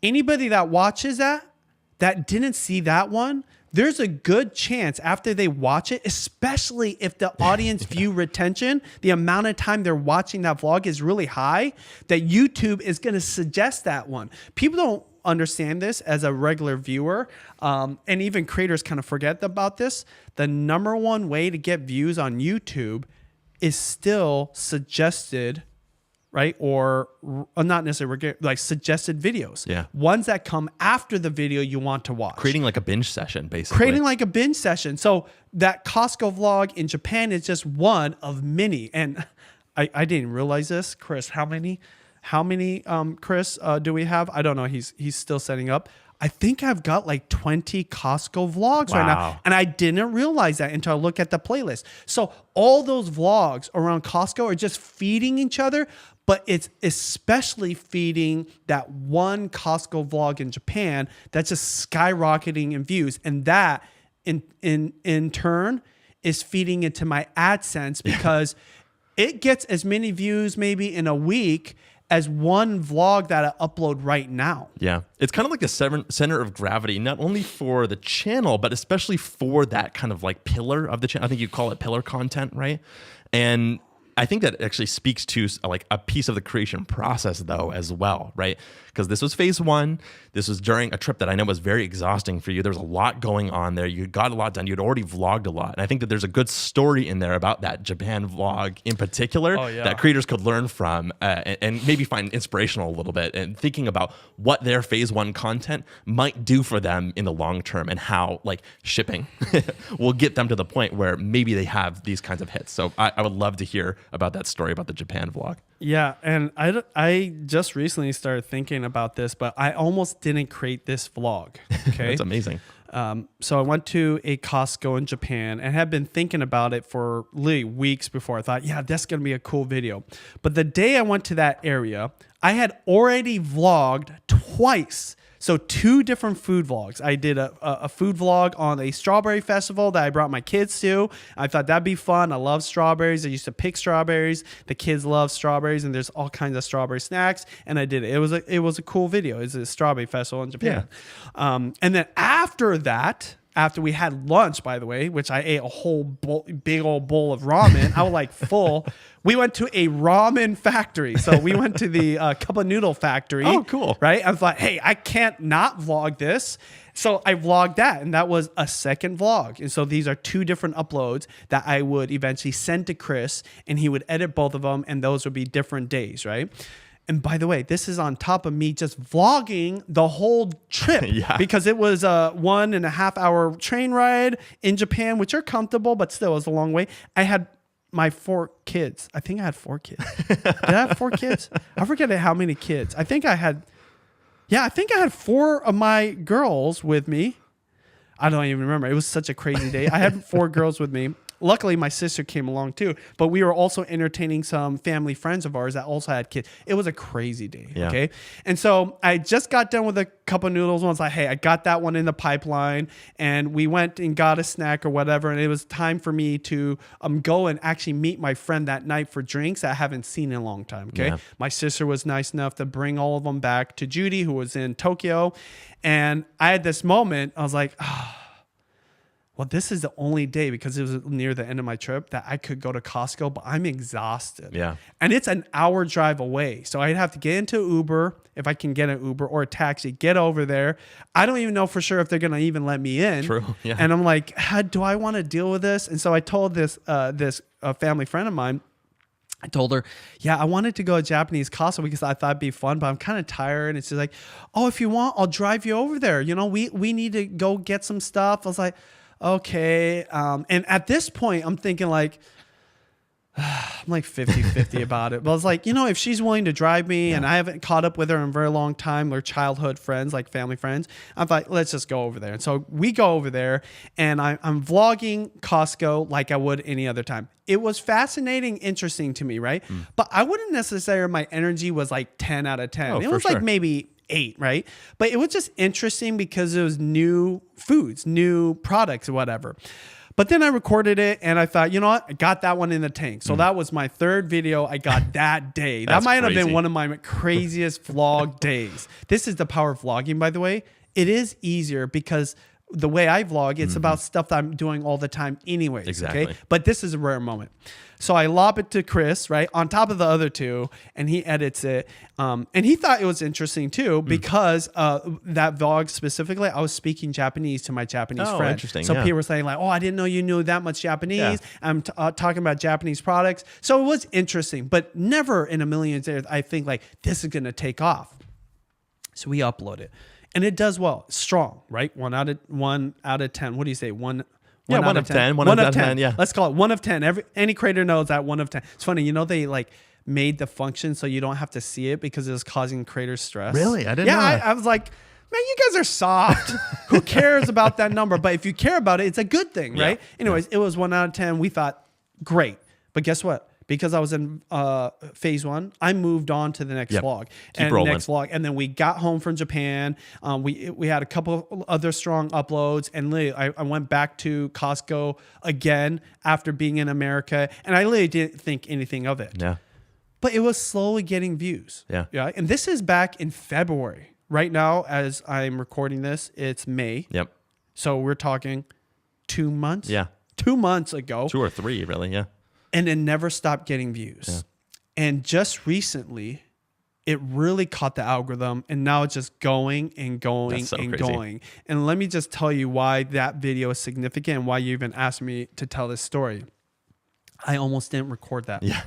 Anybody that watches that didn't see that one, there's a good chance after they watch it, especially if the audience view retention, the amount of time they're watching that vlog is really high, that YouTube is going to suggest that one. People don't understand this as a regular viewer, and even creators kind of forget about this. The number one way to get views on YouTube is still suggested, right? Or not necessarily like suggested videos. Yeah. Ones that come after the video you want to watch. Creating like a binge session, basically. Creating like a binge session. So that Costco vlog in Japan is just one of many. And I didn't realize this. Chris, how many Chris, do we have? I don't know. He's still setting up. I think I've got like 20 Costco vlogs right now. And I didn't realize that until I look at the playlist. So all those vlogs around Costco are just feeding each other, but it's especially feeding that one Costco vlog in Japan that's just skyrocketing in views. And that in turn is feeding into my AdSense because it gets as many views maybe in a week as one vlog that I upload right now. Yeah. It's kind of like a center of gravity, not only for the channel, but especially for that kind of like pillar of the channel. I think you call it pillar content, right? And I think that actually speaks to like a piece of the creation process though as well, right? Because this was phase 1. This was during a trip that I know was very exhausting for you. There was a lot going on there. You got a lot done. You'd already vlogged a lot. And I think that there's a good story in there about that Japan vlog in particular that creators could learn from and maybe find inspirational a little bit and thinking about what their phase 1 content might do for them in the long term and how like shipping will get them to the point where maybe they have these kinds of hits. So I would love to hear about that story about the Japan vlog. Yeah, and I just recently started thinking about this, but I almost didn't create this vlog. Okay, that's amazing. So I went to a Costco in Japan and had been thinking about it for literally weeks before. I thought, yeah, that's going to be a cool video. But the day I went to that area, I had already vlogged twice. So 2 different food vlogs. I did a food vlog on a strawberry festival that I brought my kids to. I thought that'd be fun. I love strawberries. I used to pick strawberries. The kids love strawberries, and there's all kinds of strawberry snacks. And I did it. It was a cool video. It's a strawberry festival in Japan. Yeah. And then after that, after we had lunch, by the way, which I ate a whole big old bowl of ramen, I was like full. We went to a ramen factory. So we went to the cup of noodle factory. Oh, cool. Right? I thought, hey, I can't not vlog this. So I vlogged that, and that was a second vlog. And so these are 2 different uploads that I would eventually send to Chris, and he would edit both of them, and those would be different days, right? And by the way, this is on top of me just vlogging the whole trip because it was a 1.5 hour train ride in Japan, which are comfortable, but still is a long way. I had my 4 kids. I think I had 4 kids. Did I have 4 kids? I forget how many kids. I think I had 4 of my girls with me. I don't even remember. It was such a crazy day. I had 4 girls with me. Luckily, my sister came along too, but we were also entertaining some family friends of ours that also had kids. It was a crazy day, okay? And so I just got done with a cup of noodles and I was like, hey, I got that one in the pipeline, and we went and got a snack or whatever, and it was time for me to go and actually meet my friend that night for drinks that I haven't seen in a long time, okay? Yeah. My sister was nice enough to bring all of them back to Judy, who was in Tokyo, and I had this moment, I was like, well, this is the only day, because it was near the end of my trip, that I could go to Costco, but I'm exhausted. Yeah. And it's an hour drive away. So I'd have to get into Uber, if I can get an Uber or a taxi, get over there. I don't even know for sure if they're going to even let me in. True. Yeah. And I'm like, do I want to deal with this? And so I told this family friend of mine, I told her, yeah, I wanted to go to Japanese Costco because I thought it'd be fun, but I'm kind of tired. And she's like, oh, if you want, I'll drive you over there. You know, we need to go get some stuff. I was like, okay. And at this point, I'm thinking like, I'm like 50-50 about it. But I was like, if she's willing to drive me and I haven't caught up with her in a very long time, we're childhood friends, like family friends. I thought, let's just go over there. And so we go over there and I'm vlogging Costco like I would any other time. It was fascinating, interesting to me, right? But I wouldn't necessarily, my energy was like 10 out of 10. Oh, it was like maybe 8, right? But it was just interesting because it was new foods, new products, or whatever. But then I recorded it and I thought, you know what? I got that one in the tank. So that was my third video I got that day. That might have been one of my craziest vlog days. This is the power of vlogging, by the way. It is easier because the way I vlog, it's about stuff that I'm doing all the time anyways. Exactly. Okay? But this is a rare moment. So I lob it to Chris, right, on top of the other two, and he edits it. And he thought it was interesting too because that vlog specifically, I was speaking Japanese to my Japanese friend. Interesting. So people were saying like, "Oh, I didn't know you knew that much Japanese." Yeah. I'm talking about Japanese products, so it was interesting. But never in a million years I think like this is gonna take off. So we upload it, and it does well, strong, right? 1 out of 10. What do you say? One out of 10. 1 out of 10. Yeah. Let's call it 1 of 10. Any creator knows that 1 of 10. It's funny, they like made the function so you don't have to see it because it was causing creator stress. Really? I didn't know. Yeah, I was like, man, you guys are soft. Who cares about that number? But if you care about it, it's a good thing, right? Anyways, it was 1 out of 10. We thought, great. But guess what? Because I was in phase 1, I moved on to the next vlog next vlog. And then we got home from Japan. We had a couple of other strong uploads. And literally, I went back to Costco again after being in America. And I literally didn't think anything of it. Yeah. But it was slowly getting views. Yeah. And this is back in February. Right now, as I'm recording this, it's May. Yep. So we're talking 2 months. Yeah. 2 months ago. 2 or 3, really. Yeah. And it never stopped getting views. Yeah. And just recently, it really caught the algorithm. And now it's just going and going and going. And let me just tell you why that video is significant and why you even asked me to tell this story. I almost didn't record that. Yeah.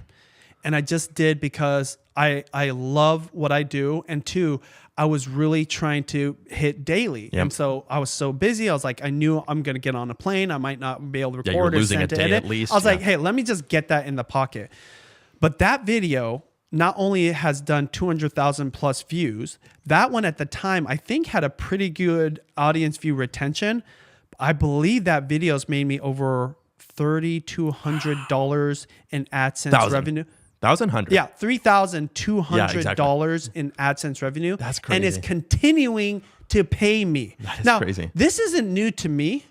And I just did because I love what I do. And 2, I was really trying to hit daily. Yep. And so I was so busy. I was like, I knew I'm going to get on a plane. I might not be able to record or send to edit. At least. I was like, hey, let me just get that in the pocket. But that video not only has done 200,000 plus views, that one at the time, I think had a pretty good audience view retention. I believe that video's made me over $3,200 in AdSense revenue. 1,100. Yeah, $3,200 in AdSense revenue. That's crazy. And it's continuing to pay me. That is crazy. This isn't new to me.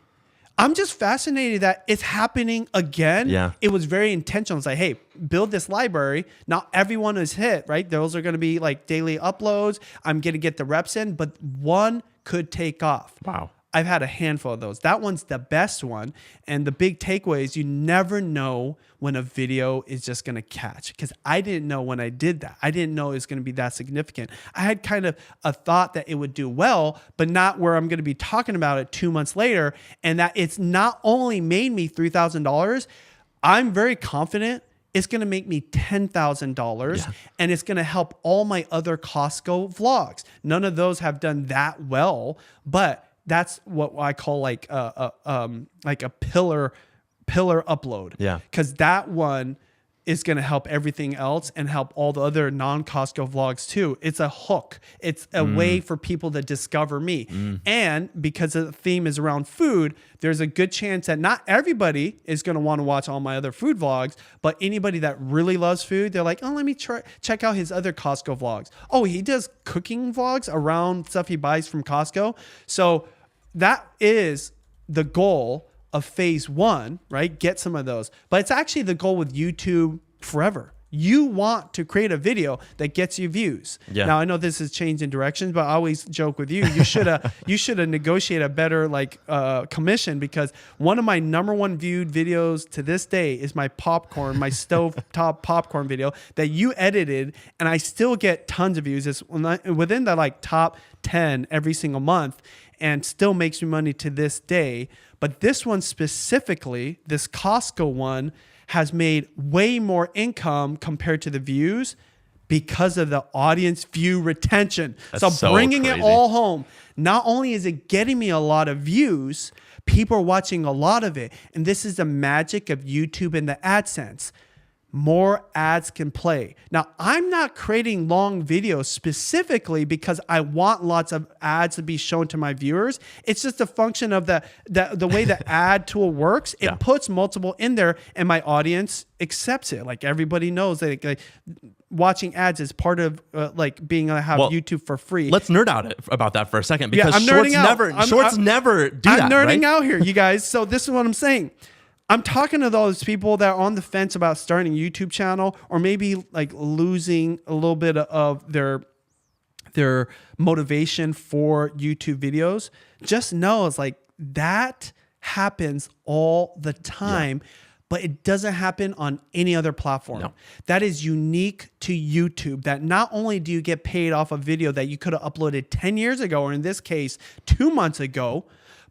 I'm just fascinated that it's happening again. Yeah. It was very intentional. It's like, hey, build this library. Not everyone is hit, right? Those are going to be like daily uploads. I'm going to get the reps in, but one could take off. Wow. I've had a handful of those. That one's the best one. And the big takeaway is you never know when a video is just going to catch. Because I didn't know when I did that. I didn't know it was going to be that significant. I had kind of a thought that it would do well, but not where I'm going to be talking about it 2 months later. And that it's not only made me $3,000, I'm very confident it's going to make me $10,000 and it's going to help all my other Costco vlogs. None of those have done that well, but that's what I call like a pillar upload. Yeah. Because that one is going to help everything else and help all the other non-Costco vlogs too. It's a hook. It's a way for people to discover me. And because the theme is around food, there's a good chance that not everybody is going to want to watch all my other food vlogs, but anybody that really loves food, they're like, oh, let me check out his other Costco vlogs. Oh, he does cooking vlogs around stuff he buys from Costco. So that is the goal of phase 1, right? Get some of those. But it's actually the goal with YouTube forever. You want to create a video that gets you views. Yeah. Now I know this has changed in directions, but I always joke with you. You should have negotiated a better commission, because one of my #1 viewed videos to this day is my stovetop popcorn video that you edited, and I still get tons of views. It's within the top 10 every single month, and still makes me money to this day. But this one specifically, this Costco one, has made way more income compared to the views because of the audience view retention. So bringing crazy. It all home, not only is it getting me a lot of views, people are watching a lot of it. And this is the magic of YouTube and the AdSense. more ads can play. Now, I'm not creating long videos specifically because I want lots of ads to be shown to my viewers. It's just a function of the way the ad tool works. It puts multiple in there, and my audience accepts it. Like everybody knows that like, watching ads is part of like being able to have YouTube for free. Let's nerd out about that for a second because shorts never do that. I'm nerding out here, you guys. So this is what I'm saying. I'm talking to those people that are on the fence about starting a YouTube channel or maybe like losing a little bit of their motivation for YouTube videos. Just know it's like that happens all the time, but it doesn't happen on any other platform. No. That is unique to YouTube, that not only do you get paid off a video that you could have uploaded 10 years ago, or in this case, 2 months ago,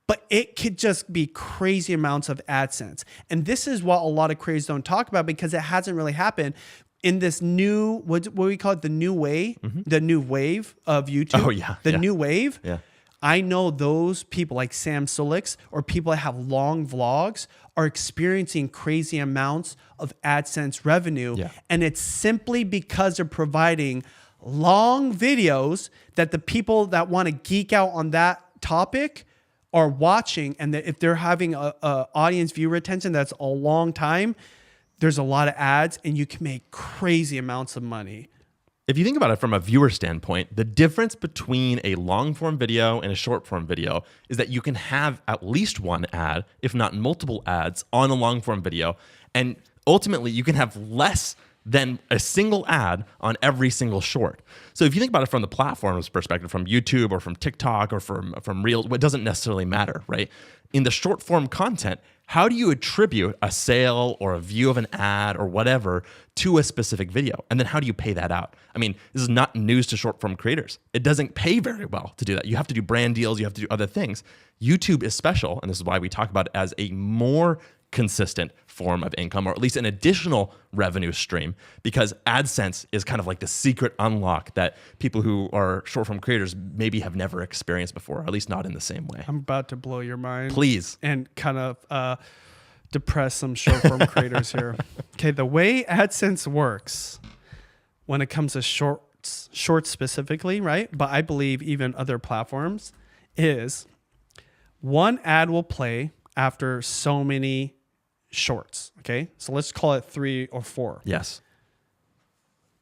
but it could just be crazy amounts of AdSense. And this is what a lot of creators don't talk about because it hasn't really happened in this new, what we call it, the new wave, the new wave of YouTube. Oh, yeah. The new wave. Yeah. I know those people like Sam Sulix or people that have long vlogs are experiencing crazy amounts of AdSense revenue. Yeah. And it's simply because they're providing long videos that the people that want to geek out on that topic are watching, and that if they're having a audience view retention that's a long time, there's a lot of ads and you can make crazy amounts of money. If you think about it from a viewer standpoint, the difference between a long form video and a short form video is that you can have at least one ad, if not multiple ads, on a long form video. And ultimately, you can have less than a single ad on every single short. So if you think about it from the platform's perspective, from YouTube or from TikTok or from Reels, it doesn't necessarily matter, right? In the short form content, how do you attribute a sale or a view of an ad or whatever to a specific video? And then how do you pay that out? I mean, this is not news to short form creators. It doesn't pay very well to do that. You have to do brand deals. You have to do other things. YouTube is special, and this is why we talk about it as a more consistent form of income, or at least an additional revenue stream, because AdSense is kind of like the secret unlock that people who are short form creators maybe have never experienced before, or at least not in the same way. I'm about to blow your mind. Please. And kind of depress some short form creators here. Okay, the way AdSense works when it comes to shorts specifically, right? But I believe even other platforms, is one ad will play after so many shorts. Okay, so let's call it 3 or 4. Yes.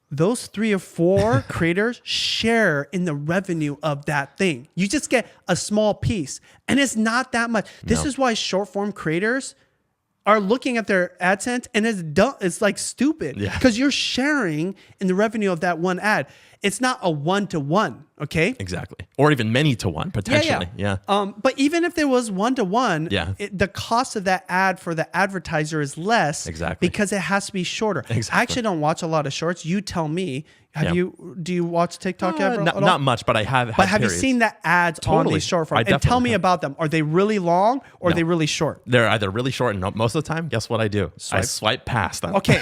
Those 3 or 4 creators share in the revenue of that thing. You just get a small piece, and it's not that much. This is why short form creators are looking at their AdSense, and it's dumb. It's like stupid because you're sharing in the revenue of that one ad. It's not a 1-to-1, okay? Exactly. Or even many to one, potentially. Yeah. But even if there was 1-to-1, the cost of that ad for the advertiser is less because it has to be shorter. I actually don't watch a lot of shorts. You tell me. Do you watch TikTok ever? Not much, but I have. But have you seen the ads on these short form? And tell me about them. Are they really long or are they really short? They're either really short, and most of the time, guess what I do? I swipe past them. Okay,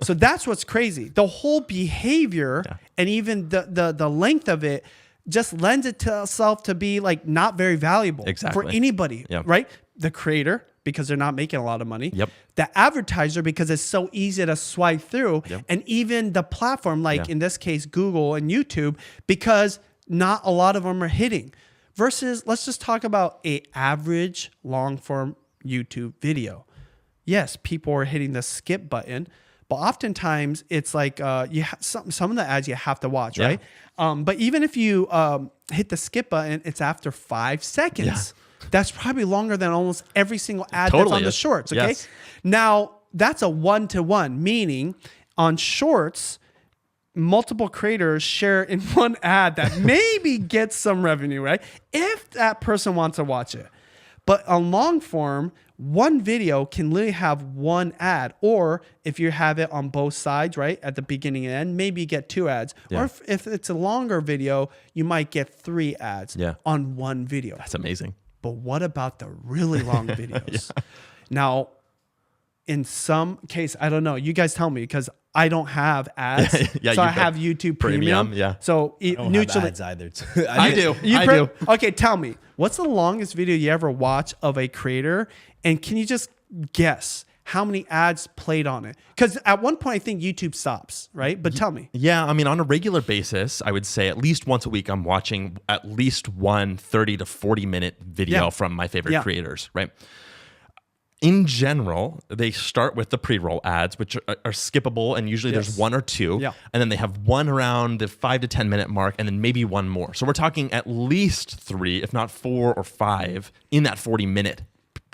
so that's what's crazy. The whole behavior and even the length of it just lends itself to be like not very valuable for anybody, right? The creator, because they're not making a lot of money. The advertiser, because it's so easy to swipe through. And even the platform, like in this case, Google and YouTube, because not a lot of them are hitting. Versus, let's just talk about an average long form YouTube video. Yes, people are hitting the skip button, but oftentimes it's like some of the ads you have to watch, right? But even if you hit the skip button, it's after 5 seconds. That's probably longer than almost every single ad that's on the shorts, okay? Now, that's a 1-to-1, meaning on shorts, multiple creators share in one ad that maybe gets some revenue, right? If that person wants to watch it. But on long form, one video can literally have one ad, or if you have it on both sides, right, at the beginning and end, maybe you get 2 ads. Or if it's a longer video, you might get 3 ads on one video. That's amazing. But what about the really long videos? Now, in some case, I don't know. You guys tell me, because I don't have ads. So I have YouTube Premium. So I don't have ads either. I do. Okay, tell me, what's the longest video you ever watch of a creator? And can you just guess how many ads played on it? Because at one point I think YouTube stops, right? But tell me. Yeah, I mean, on a regular basis, I would say at least once a week, I'm watching at least one 30 to 40 minute video from my favorite creators, right? In general, they start with the pre-roll ads, which are skippable, and usually there's one or two, and then they have one around the 5 to 10 minute mark, and then maybe one more. So we're talking at least 3, if not 4 or 5 in that 40-minute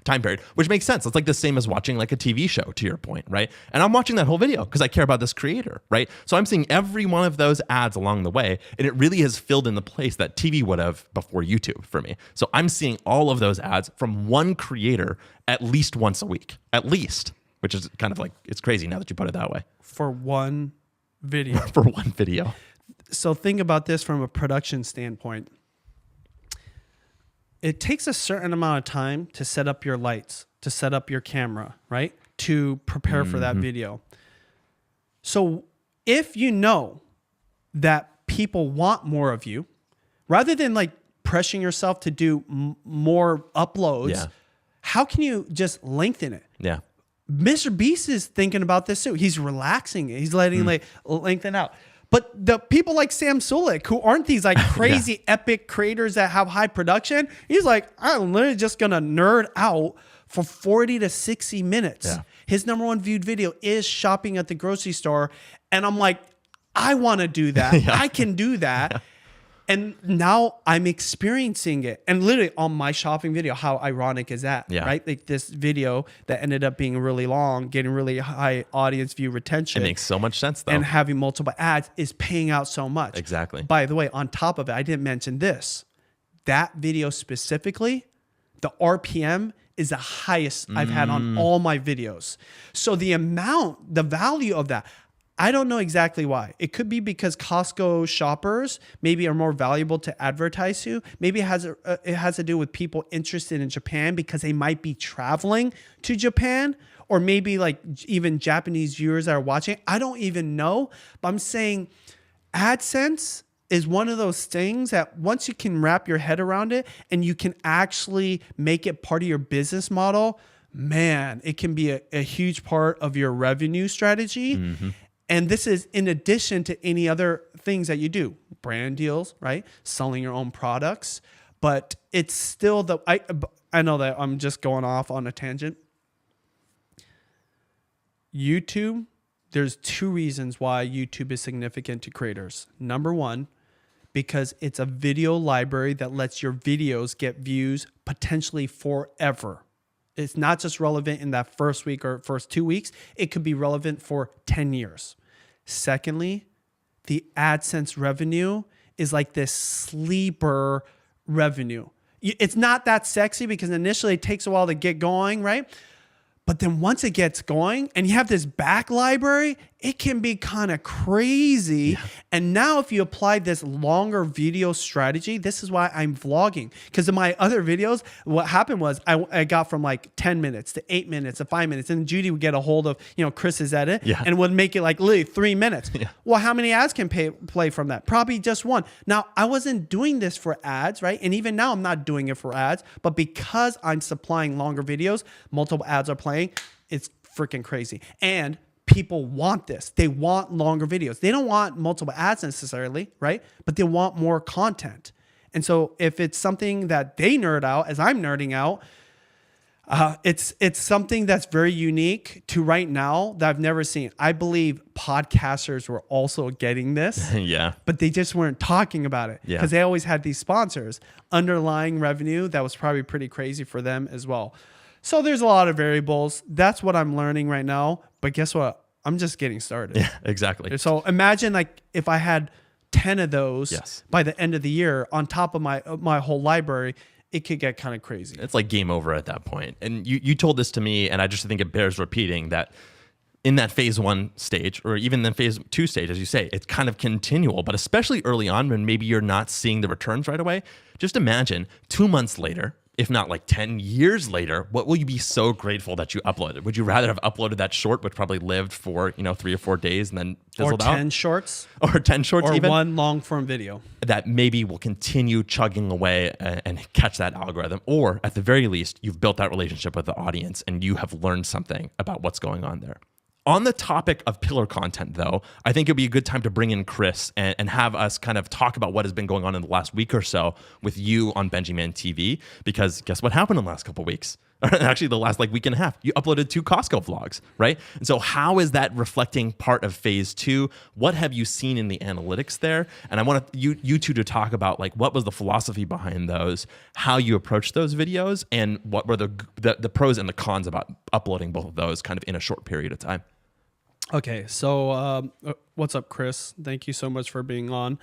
time period, which makes sense. It's like the same as watching like a TV show, to your point, right? And I'm watching that whole video because I care about this creator, right? So I'm seeing every one of those ads along the way, and it really has filled in the place that TV would have before YouTube for me. So I'm seeing all of those ads from one creator at least once a week, at least, which is kind of like, it's crazy now that you put it that way. For one video. For one video. So think about this from a production standpoint. It takes a certain amount of time to set up your lights, to set up your camera, right? To prepare for that video. So if you know that people want more of you, rather than like pressuring yourself to do more uploads, how can you just lengthen it? Yeah. Mr. Beast is thinking about this too. He's relaxing it. He's letting like lengthen out. But the people like Sam Sulek, who aren't these like crazy epic creators that have high production, he's like, I'm literally just going to nerd out for 40 to 60 minutes. Yeah. His number one viewed video is shopping at the grocery store. And I'm like, I want to do that. I can do that. Yeah. And now I'm experiencing it. And literally on my shopping video, how ironic is that, right? Like this video that ended up being really long, getting really high audience view retention. It makes so much sense though. And having multiple ads is paying out so much. Exactly. By the way, on top of it, I didn't mention this. That video specifically, the RPM is the highest I've had on all my videos. So the value of that, I don't know exactly why. It could be because Costco shoppers maybe are more valuable to advertise to. Maybe it has to do with people interested in Japan because they might be traveling to Japan, or maybe like even Japanese viewers that are watching. I don't even know, but I'm saying AdSense is one of those things that once you can wrap your head around it and you can actually make it part of your business model, man, it can be a huge part of your revenue strategy. And this is in addition to any other things that you do, brand deals, right? Selling your own products, but it's still I know that I'm just going off on a tangent. YouTube, there's 2 reasons why YouTube is significant to creators. Number 1, because it's a video library that lets your videos get views potentially forever. It's not just relevant in that first week or first 2 weeks. It could be relevant for 10 years. Secondly, the AdSense revenue is like this sleeper revenue. It's not that sexy because initially it takes a while to get going, right? But then once it gets going and you have this back library, it can be kind of crazy. And now if you apply this longer video strategy, this is why I'm vlogging. Because in my other videos, what happened was I got from like 10 minutes to 8 minutes to 5 minutes. And Judy would get a hold of, Chris's edit and would make it like literally 3 minutes. Well, how many ads can play from that? Probably just one. Now, I wasn't doing this for ads, right? And even now I'm not doing it for ads. But because I'm supplying longer videos, multiple ads are playing, it's freaking crazy. And people want this. They want longer videos. They don't want multiple ads necessarily, right? But they want more content. And so if it's something that they nerd out, as I'm nerding out, it's something that's very unique to right now that I've never seen. I believe podcasters were also getting this. But they just weren't talking about it because they always had these sponsors. Underlying revenue that was probably pretty crazy for them as well. So there's a lot of variables. That's what I'm learning right now. But guess what? I'm just getting started. Yeah, exactly. So imagine like if I had 10 of those by the end of the year on top of my whole library, it could get kind of crazy. It's like game over at that point. And you told this to me, and I just think it bears repeating that in that phase 1 stage, or even the phase 2 stage, as you say, it's kind of continual, but especially early on when maybe you're not seeing the returns right away. Just imagine 2 months later, if not like 10 years later, what will you be so grateful that you uploaded? Would you rather have uploaded that short, which probably lived for 3 or 4 days and then fizzled out? Or 10 shorts. Or 10 shorts or even? Or one long form video. That maybe will continue chugging away and catch that algorithm. Or at the very least, you've built that relationship with the audience and you have learned something about what's going on there. On the topic of pillar content, though, I think it'd be a good time to bring in Chris and have us kind of talk about what has been going on in the last week or so with you on BenjiManTV, because guess what happened in the last couple of weeks? Actually, the last week and a half, you uploaded 2 Costco vlogs, right? And so how is that reflecting part of phase 2? What have you seen in the analytics there? And I want you two to talk about what was the philosophy behind those, how you approached those videos, and what were the pros and the cons about uploading both of those kind of in a short period of time. Okay, so what's up, Chris? Thank you so much for being on.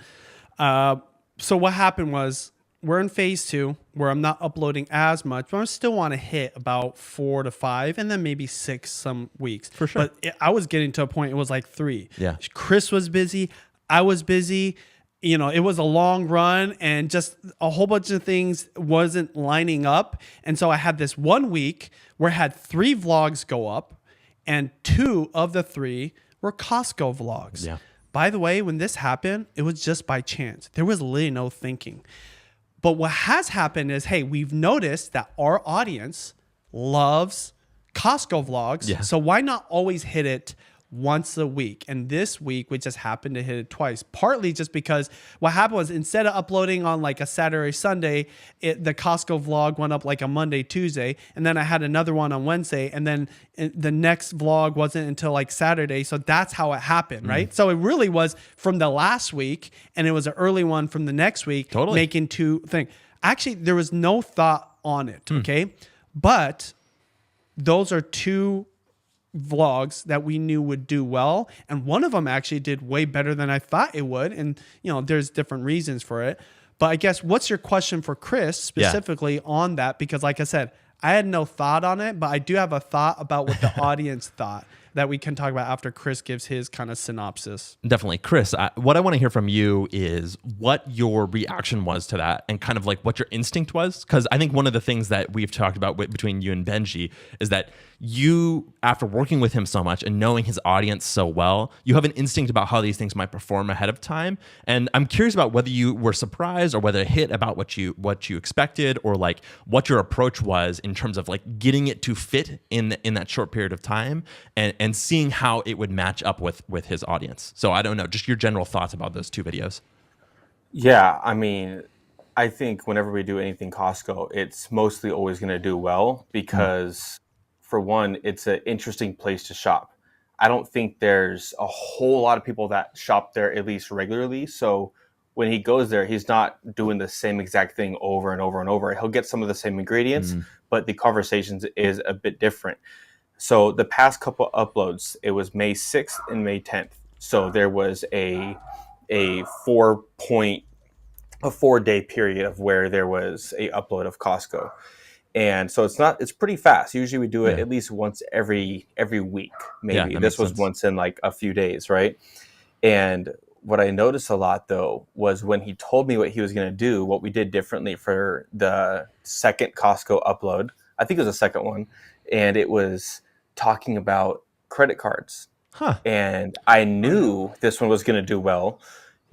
So what happened was, we're in phase 2 where I'm not uploading as much, but I still want to hit about 4 to 5 and then maybe 6 some weeks. For sure. But I was getting to a point, it was like 3. Yeah. Chris was busy. I was busy. It was a long run and just a whole bunch of things wasn't lining up. And so I had this 1 week where I had 3 vlogs go up and 2 of the 3 were Costco vlogs. Yeah. By the way, when this happened, it was just by chance. There was literally no thinking. But what has happened is, hey, we've noticed that our audience loves Costco vlogs. Yeah. So why not always hit it once a week? And this week, we just happened to hit it twice. Partly just because what happened was, instead of uploading on a Saturday, Sunday, the Costco vlog went up a Monday, Tuesday. And then I had another one on Wednesday. And then the next vlog wasn't until Saturday. So that's how it happened, right? So it really was from the last week. And it was an early one from the next week. Totally. Making 2 things. Actually, there was no thought on it, okay? But those are 2 vlogs that we knew would do well, and one of them actually did way better than I thought it would, and there's different reasons for it. But I guess, what's your question for Chris specifically on that? Because like I said, I had no thought on it, but I do have a thought about what the audience thought that we can talk about after Chris gives his kind of synopsis. Definitely. Chris, what I want to hear from you is what your reaction was to that and kind of what your instinct was. Because I think one of the things that we've talked about between you and Benji is that you, after working with him so much and knowing his audience so well, you have an instinct about how these things might perform ahead of time. And I'm curious about whether you were surprised or whether it hit about what you expected, or what your approach was in terms of getting it to fit in that short period of time and seeing how it would match up with his audience. So I don't know, just your general thoughts about those 2 videos. Yeah, I mean, I think whenever we do anything Costco, it's mostly always going to do well because, for one, it's an interesting place to shop. I don't think there's a whole lot of people that shop there at least regularly. So when he goes there, he's not doing the same exact thing over and over and over. He'll get some of the same ingredients, but the conversations is a bit different. So the past couple uploads, it was May 6th and May 10th. So there was a 4-day period of where there was a upload of Costco. And so it's pretty fast. Usually we do it at least once every week, maybe. This was once in a few days, right? And what I noticed a lot, though, was when he told me what he was going to do, what we did differently for the second Costco upload. I think it was the second one. And it was talking about credit cards. And I knew this one was going to do well.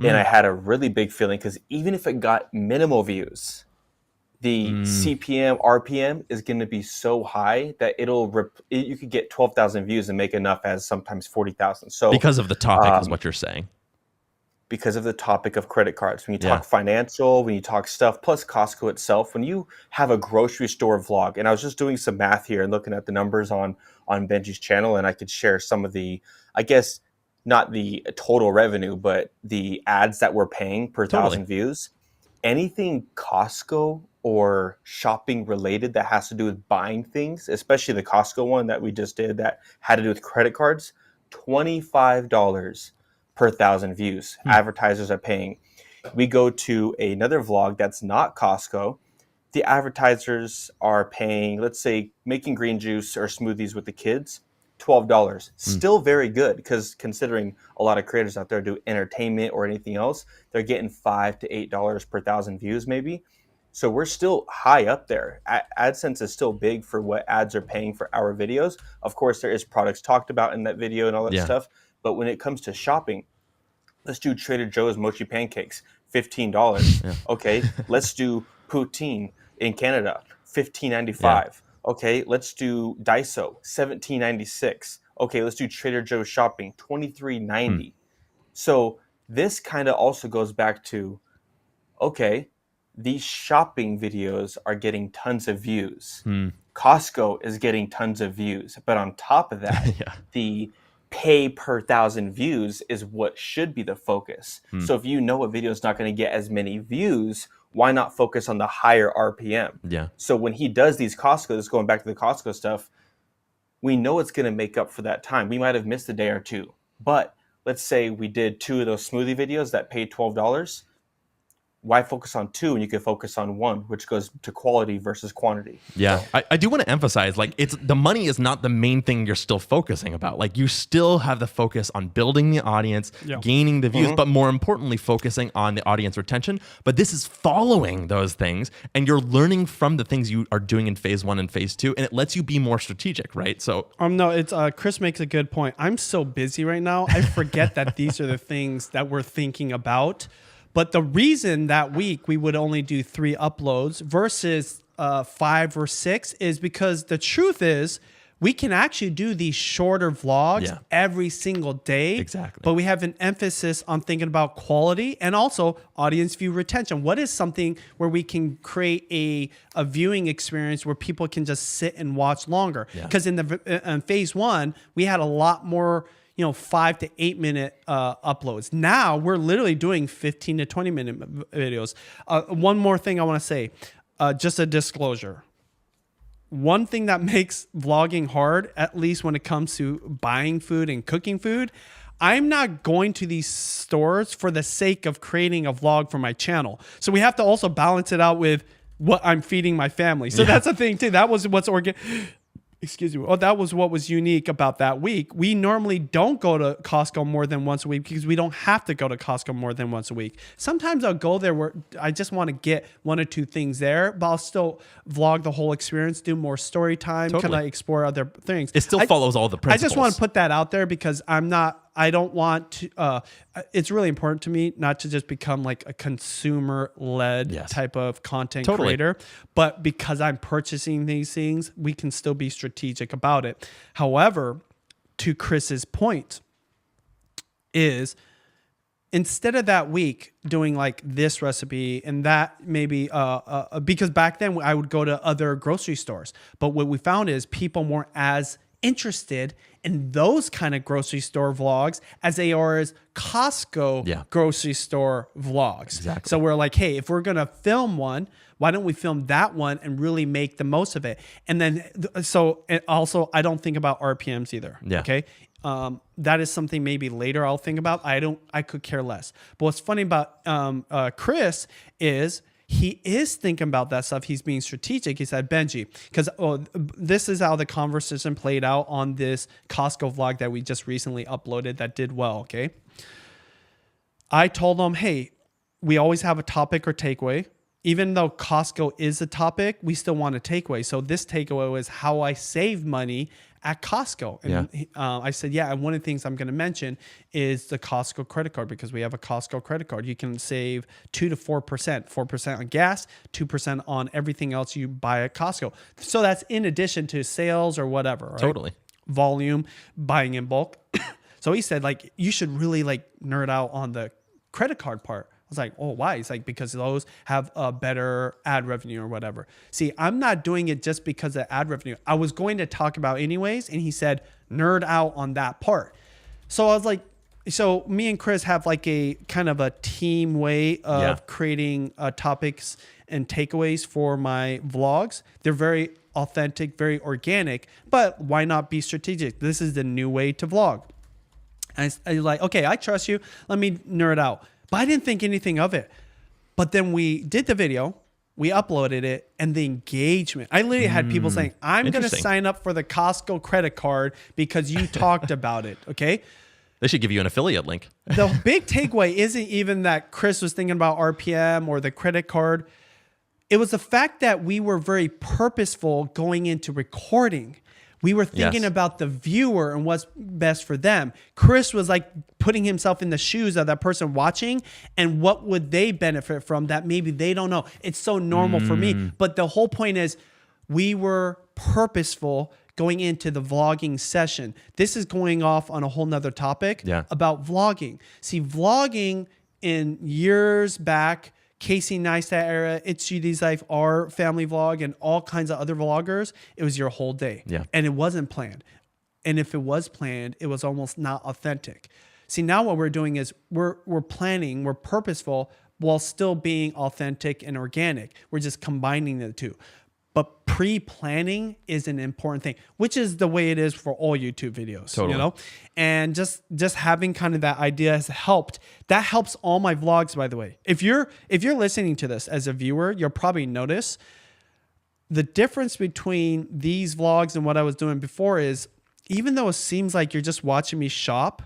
And I had a really big feeling, because even if it got minimal views, the CPM, RPM is going to be so high that you could get 12,000 views and make enough as sometimes 40,000. So because of the topic is what you're saying. Because of the topic of credit cards. When you talk financial, when you talk stuff, plus Costco itself, when you have a grocery store vlog, and I was just doing some math here and looking at the numbers on Benji's channel, and I could share some of the, I guess, not the total revenue, but the ads that we're paying per 1,000 views. Anything Costco or shopping related that has to do with buying things, especially the Costco one that we just did that had to do with credit cards, $25 per 1,000 views. Advertisers are paying. We go to another vlog that's not Costco. The advertisers are paying, let's say, making green juice or smoothies with the kids, $12. Still very good, because considering a lot of creators out there do entertainment or anything else, they're getting $5 to $8 per 1,000 views maybe. So we're still high up there. AdSense is still big for what ads are paying for our videos. Of course, there is products talked about in that video and all that stuff. But when it comes to shopping, let's do Trader Joe's mochi pancakes, $15. Yeah. Okay, let's do poutine in Canada, $15.95. Yeah. Okay, let's do Daiso, $17.96. Okay, let's do Trader Joe's shopping, $23.90. So this kind of also goes back to, okay, these shopping videos are getting tons of views. Costco is getting tons of views. But on top of that, the pay per 1,000 views is what should be the focus. So if you know a video is not going to get as many views, why not focus on the higher RPM? Yeah. So when he does these Costco's, going back to the Costco stuff, we know it's going to make up for that time. We might have missed a day or two. But let's say we did 2 of those smoothie videos that paid $12. Why focus on 2 when you could focus on 1, which goes to quality versus quantity? Yeah, so. I do want to emphasize, like, it's the money is not the main thing you're still focusing about. Like, you still have the focus on building the audience, gaining the views, but more importantly, focusing on the audience retention. But this is following those things, and you're learning from the things you are doing in phase 1 and phase 2, and it lets you be more strategic, right? So, no, it's Chris makes a good point. I'm so busy right now, I forget that these are the things that we're thinking about. But the reason that week we would only do 3 uploads versus 5 or 6 is because the truth is we can actually do these shorter vlogs every single day. Exactly. But we have an emphasis on thinking about quality and also audience view retention. What is something where we can create a viewing experience where people can just sit and watch longer? Because in phase 1, we had a lot more 5 to 8 minute uploads. Now we're literally doing 15 to 20 minute videos. One more thing I want to say, just a disclosure. One thing that makes vlogging hard, at least when it comes to buying food and cooking food, I'm not going to these stores for the sake of creating a vlog for my channel. So we have to also balance it out with what I'm feeding my family. So that's the thing too. That was what's Excuse me. Oh, that was what was unique about that week. We normally don't go to Costco more than once a week because we don't have to go to Costco more than once a week. Sometimes I'll go there where I just want to get 1 or 2 things there, but I'll still vlog the whole experience, do more story time, kind of explore other things. It still follows all the principles. I just want to put that out there because I don't want to, it's really important to me not to just become like a consumer-led type of content creator, but because I'm purchasing these things, we can still be strategic about it. However, to Chris's point is instead of that week doing like this recipe and that maybe, because back then I would go to other grocery stores, but what we found is people weren't as interested in those kind of grocery store vlogs as they are as Costco grocery store vlogs. Exactly. So we're like, hey, if we're going to film one, why don't we film that one and really make the most of it? And then, and also I don't think about RPMs either. Yeah. Okay. That is something maybe later I'll think about. I could care less. But what's funny about Chris is he is thinking about that stuff. He's being strategic. He said, Benji, because this is how the conversation played out on this Costco vlog that we just recently uploaded that did well, okay? I told him, hey, we always have a topic or takeaway. Even though Costco is a topic, we still want a takeaway. So this takeaway was how I save money at Costco. And I said, and one of the things I'm going to mention is the Costco credit card because we have a Costco credit card. You can save 2 to 4%, 4% on gas, 2% on everything else you buy at Costco. So that's in addition to sales or whatever, right? Totally. Volume, buying in bulk. So he said, like, you should really like nerd out on the credit card part. I was like, oh, why? It's like, because those have a better ad revenue or whatever. See, I'm not doing it just because of ad revenue. I was going to talk about anyways. And he said, nerd out on that part. So I was like, so me and Chris have like a kind of a team way of creating topics and takeaways for my vlogs. They're very authentic, very organic, but why not be strategic? This is the new way to vlog. And I was like, okay, I trust you. Let me nerd out. But I didn't think anything of it. But then we did the video, we uploaded it, and the engagement. I literally had people saying, I'm going to sign up for the Costco credit card because you talked about it, okay? They should give you an affiliate link. The big takeaway isn't even that Chris was thinking about RPM or the credit card. it was the fact that we were very purposeful going into recording. We were thinking about the viewer and what's best for them. Chris was like putting himself in the shoes of that person watching and what would they benefit from that maybe they don't know. It's so normal for me. But the whole point is we were purposeful going into the vlogging session. This is going off on a whole nother topic about vlogging. See, vlogging in years back, Casey Neistat era, It's GD's Life, our family vlog, and all kinds of other vloggers, it was your whole day. And it wasn't planned. And if it was planned, it was almost not authentic. See, now what we're doing is we're planning, we're purposeful while still being authentic and organic. We're just combining the two. But pre-planning is an important thing, which is the way it is for all YouTube videos, you know? And just having kind of that idea has helped. That helps all my vlogs, by the way. If you're listening to this as a viewer, you'll probably notice the difference between these vlogs and what I was doing before is, even though it seems like you're just watching me shop,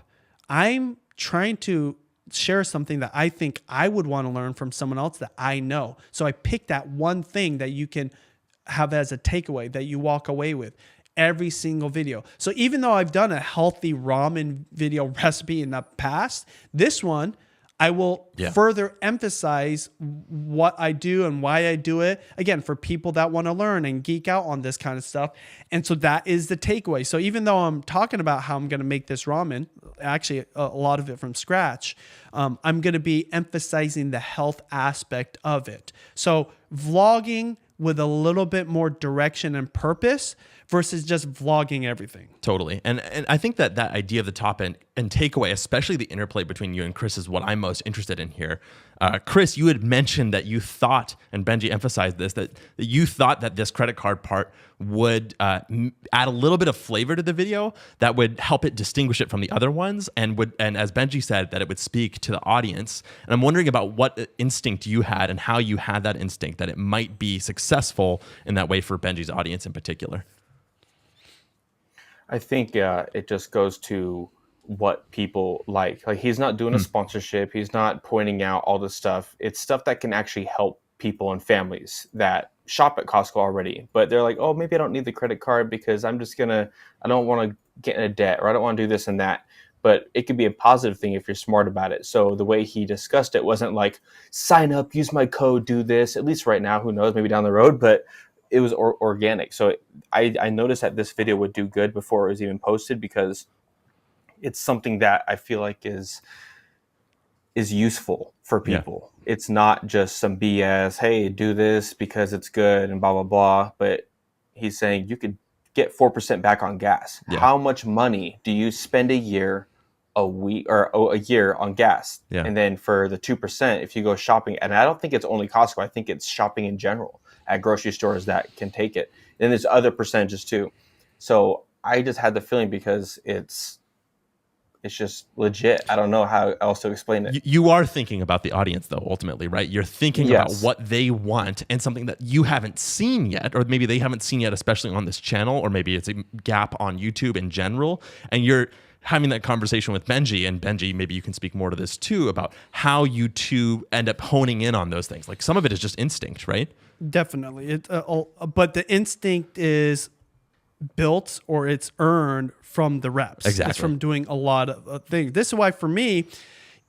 I'm trying to share something that I think I would want to learn from someone else that I know. So I pick that one thing that you can have as a takeaway that you walk away with every single video. So even though I've done a healthy ramen video recipe in the past, this one, I will further emphasize what I do and why I do it. Again, for people that want to learn and geek out on this kind of stuff. And so that is the takeaway. So even though I'm talking about how I'm going to make this ramen, actually a lot of it from scratch, I'm going to be emphasizing the health aspect of it. So vlogging with a little bit more direction and purpose versus just vlogging everything. Totally. And I think that idea of the top end and takeaway, especially the interplay between you and Chris, is what I'm most interested in here. Chris, you had mentioned that you thought, and Benji emphasized this, that you thought that this credit card part would add a little bit of flavor to the video that would help it distinguish it from the other ones, and as Benji said, that it would speak to the audience. And I'm wondering about what instinct you had and how you had that instinct that it might be successful in that way for Benji's audience in particular. I think it just goes to what people like. Like, he's not doing a sponsorship. He's not pointing out all this stuff. It's stuff that can actually help people and families that shop at Costco already. But they're like, oh, maybe I don't need the credit card because I don't want to get in a debt, or I don't want to do this and that. But it could be a positive thing if you're smart about it. So the way he discussed it wasn't like, sign up, use my code, do this. At least right now, who knows, maybe down the road. But it was organic. So I noticed that this video would do good before it was even posted, because it's something that I feel like is useful for people. Yeah. It's not just some BS, hey, do this because it's good and blah, blah, blah. But he's saying you could get 4% back on gas. Yeah. How much money do you spend a year, a week, or a year on gas? Yeah. And then for the 2%, if you go shopping, and I don't think it's only Costco, I think it's shopping in general at grocery stores that can take it. And there's other percentages too. So I just had the feeling, because it's just legit. I don't know how else to explain it. You are thinking about the audience, though, ultimately, right? You're thinking about what they want, and something that you haven't seen yet, or maybe they haven't seen yet, especially on this channel, or maybe it's a gap on YouTube in general. And you're having that conversation with Benji, and Benji, maybe you can speak more to this too, about how you two end up honing in on those things. Like, some of it is just instinct, right? Definitely. But the instinct is built, or it's earned from the reps. Exactly. It's from doing a lot of things. This is why, for me,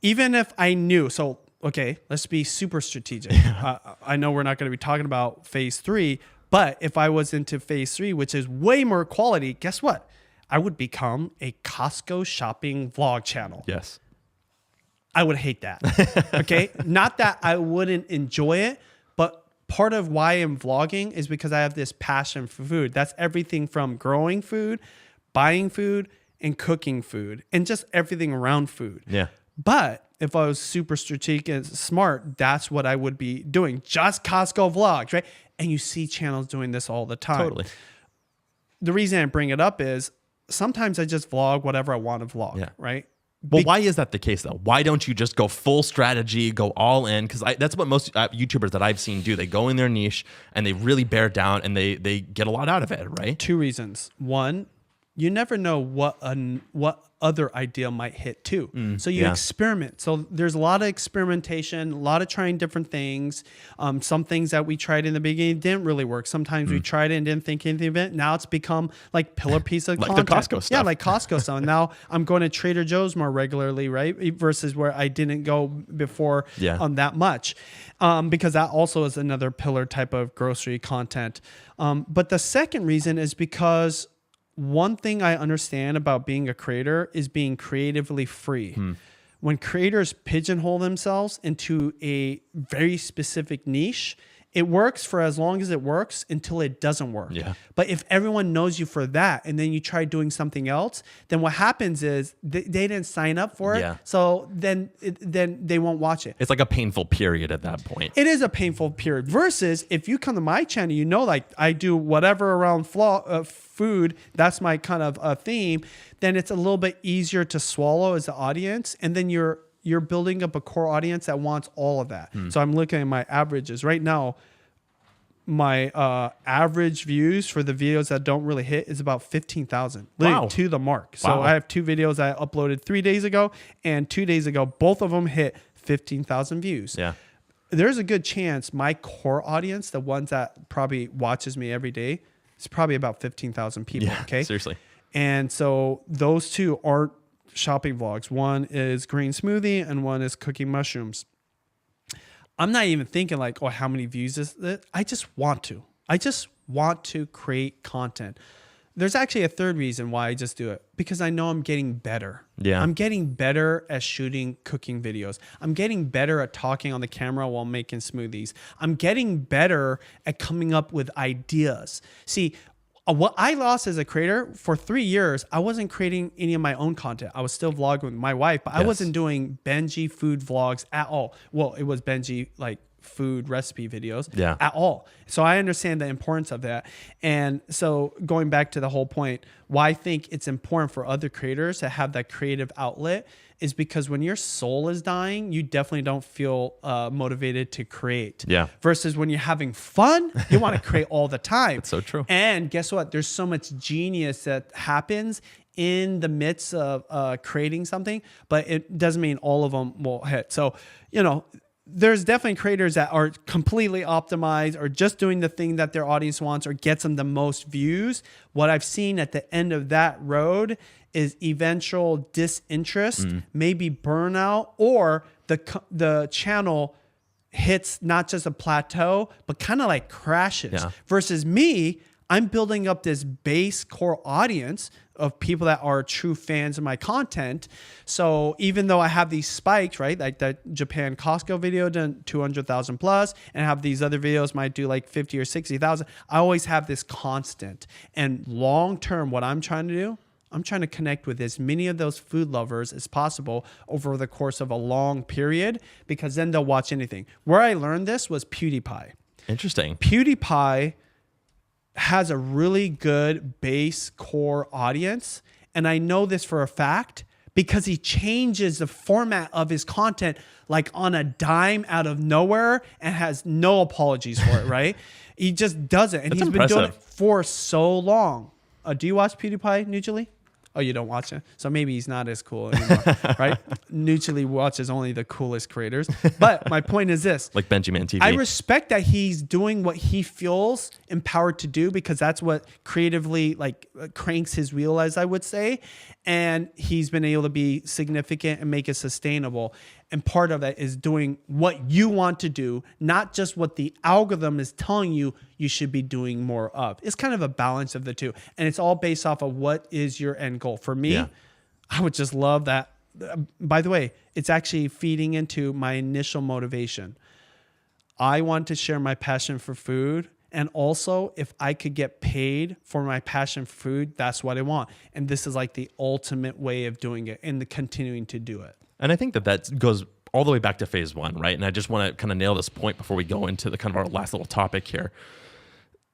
even if I knew, so, okay, let's be super strategic. I know we're not going to be talking about phase 3, but if I was into phase 3, which is way more quality, guess what? I would become a Costco shopping vlog channel. Yes. I would hate that. Okay. Not that I wouldn't enjoy it, but part of why I'm vlogging is because I have this passion for food. That's everything from growing food, buying food, and cooking food, and just everything around food. Yeah. But if I was super strategic and smart, that's what I would be doing. Just Costco vlogs, right? And you see channels doing this all the time. Totally. The reason I bring it up is sometimes I just vlog whatever I want to vlog, right? Well, why is that the case, though? Why don't you just go full strategy, go all in? Because that's what most YouTubers that I've seen do. They go in their niche and they really bear down, and they get a lot out of it, right? 2 reasons. One, you never know what other idea might hit too. So you experiment. So there's a lot of experimentation, a lot of trying different things. Some things that we tried in the beginning didn't really work. Sometimes we tried it and didn't think anything of it. Now it's become like pillar piece of like content. the Costco stuff. Yeah, like Costco stuff. Now I'm going to Trader Joe's more regularly, right? Versus where I didn't go before that much. Because that also is another pillar type of grocery content. But the second reason is because one thing I understand about being a creator is being creatively free. When creators pigeonhole themselves into a very specific niche, it works for as long as it works until it doesn't work. Yeah. But if everyone knows you for that and then you try doing something else, then what happens is they didn't sign up for it. Yeah. So then they won't watch it. It's like a painful period at that point. It is a painful period. Versus if you come to my channel, you know, like I do whatever around food, that's my kind of theme, then it's a little bit easier to swallow as the audience. And then you're building up a core audience that wants all of that. So I'm looking at my averages right now. My average views for the videos that don't really hit is about 15,000, Wow. to the mark. So I have 2 videos I uploaded 3 days ago, and 2 days ago, both of them hit 15,000 views. Yeah. There's a good chance my core audience, the ones that probably watches me every day, is probably about 15,000 people. Yeah, okay, seriously. And so those two aren't shopping vlogs. One is green smoothie and one is cooking mushrooms. I'm not even thinking like, oh, how many views is it? I just want to create content. There's actually a third reason why I just do it, because I know I'm getting better. Yeah. I'm getting better at shooting cooking videos. I'm getting better at talking on the camera while making smoothies. I'm getting better at coming up with ideas. See, what I lost as a creator for 3 years, I wasn't creating any of my own content. I was still vlogging with my wife, but I wasn't doing Benji food vlogs at all. Well, it was Benji like food recipe videos at all. So I understand the importance of that. And so going back to the whole point, why I think it's important for other creators to have that creative outlet is because when your soul is dying, you definitely don't feel motivated to create. Yeah. Versus when you're having fun, you want to create all the time. That's so true. And guess what? There's so much genius that happens in the midst of creating something, but it doesn't mean all of them will hit. So, you know, there's definitely creators that are completely optimized or just doing the thing that their audience wants or gets them the most views. What I've seen at the end of that road is eventual disinterest, maybe burnout, or the channel hits not just a plateau, but kind of like crashes. Yeah. Versus me, I'm building up this base core audience of people that are true fans of my content. So even though I have these spikes, right, like that Japan Costco video done 200,000 plus, and have these other videos might do like 50 or 60,000, I always have this constant. And long term, what I'm trying to do, I'm trying to connect with as many of those food lovers as possible over the course of a long period, because then they'll watch anything. Where I learned this was PewDiePie. Interesting. PewDiePie has a really good base core audience. And I know this for a fact because he changes the format of his content like on a dime out of nowhere and has no apologies for it, right? He just does it. And he's been doing it for so long. Do you watch PewDiePie, Nugely? Oh, you don't watch it? So maybe he's not as cool anymore, right? Nugely watches only the coolest creators. But my point is this. Like BenjiManTV. I respect that he's doing what he feels empowered to do, because that's what creatively like cranks his wheel, as I would say. And he's been able to be significant and make it sustainable. And part of that is doing what you want to do, not just what the algorithm is telling you you should be doing more of. It's kind of a balance of the two. And it's all based off of what is your end goal. For me, I would just love that. By the way, it's actually feeding into my initial motivation. I want to share my passion for food. And also, if I could get paid for my passion for food, that's what I want. And this is like the ultimate way of doing it and continuing to do it. And I think that goes all the way back to phase one, right? And I just want to kind of nail this point before we go into the kind of our last little topic here.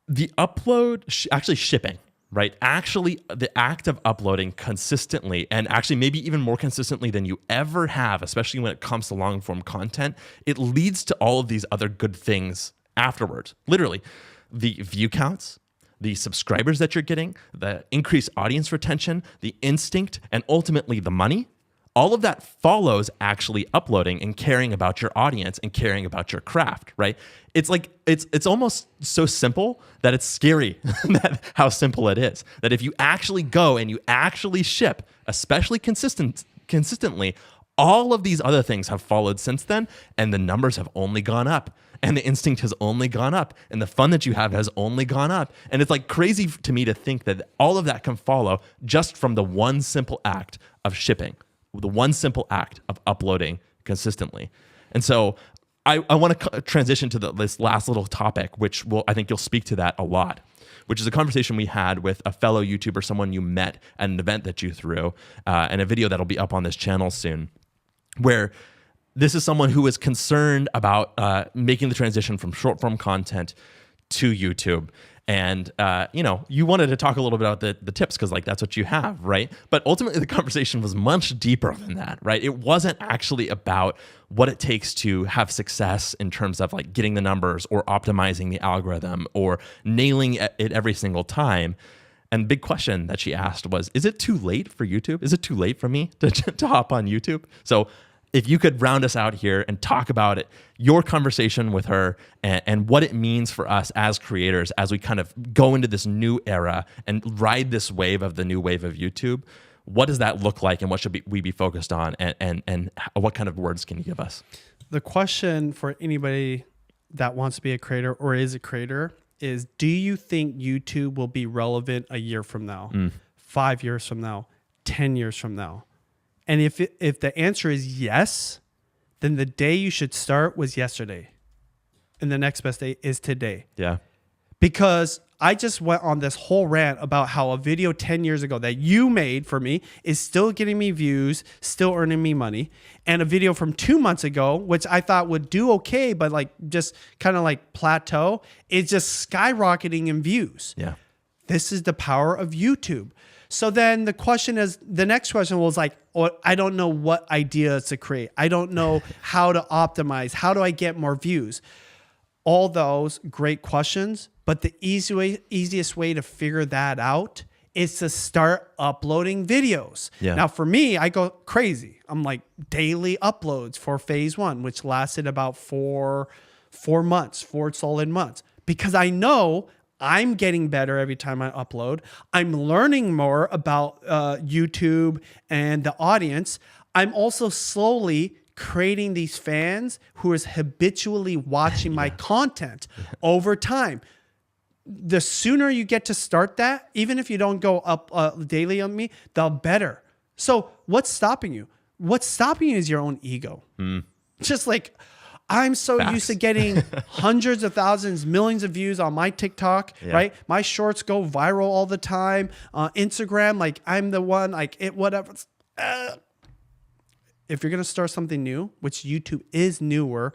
The upload, actually shipping, right? Actually, the act of uploading consistently, and actually maybe even more consistently than you ever have, especially when it comes to long form content, it leads to all of these other good things afterwards. Literally, the view counts, the subscribers that you're getting, the increased audience retention, the instinct, and ultimately the money, all of that follows actually uploading and caring about your audience and caring about your craft, right? It's like it's almost so simple that it's scary that how simple it is. That if you actually go and you actually ship, especially consistently, all of these other things have followed since then, and the numbers have only gone up. And the instinct has only gone up, and the fun that you have has only gone up. And it's like crazy to me to think that all of that can follow just from the one simple act of shipping, the one simple act of uploading consistently. And so I want to transition to this last little topic, which I think you'll speak to that a lot, which is a conversation we had with a fellow YouTuber, someone you met at an event that you threw, and a video that'll be up on this channel soon, where this is someone who is concerned about making the transition from short form content to YouTube. And, you wanted to talk a little bit about the tips because like that's what you have, right? But ultimately the conversation was much deeper than that, right? It wasn't actually about what it takes to have success in terms of like getting the numbers or optimizing the algorithm or nailing it every single time. And the big question that she asked was, is it too late for YouTube? Is it too late for me to hop on YouTube? So if you could round us out here and talk about it, your conversation with her and what it means for us as creators as we kind of go into this new era and ride this wave of the new wave of YouTube, what does that look like and what should we be focused on and what kind of words can you give us? The question for anybody that wants to be a creator or is a creator is, do you think YouTube will be relevant a year from now, 5 years from now, 10 years from now? And if the answer is yes, then the day you should start was yesterday. And the next best day is today. Yeah. Because I just went on this whole rant about how a video 10 years ago that you made for me is still getting me views, still earning me money. And a video from 2 months ago, which I thought would do okay, but like just kind of like plateau, is just skyrocketing in views. Yeah. This is the power of YouTube. So then the next question was like, oh, I don't know what ideas to create. I don't know how to optimize. How do I get more views? All those great questions, but the easiest way to figure that out is to start uploading videos. Yeah. Now for me, I go crazy. I'm like daily uploads for phase 1, which lasted about four months, 4 solid months, because I know I'm getting better every time I upload. I'm learning more about YouTube and the audience. I'm also slowly creating these fans who is habitually watching my content over time. The sooner you get to start that, even if you don't go up daily on me, the better. So what's stopping you? What's stopping you is your own ego. Just like, I'm so used to getting hundreds of thousands, millions of views on my TikTok, right? My shorts go viral all the time. Instagram, like I'm the one, like it, whatever. If you're going to start something new, which YouTube is newer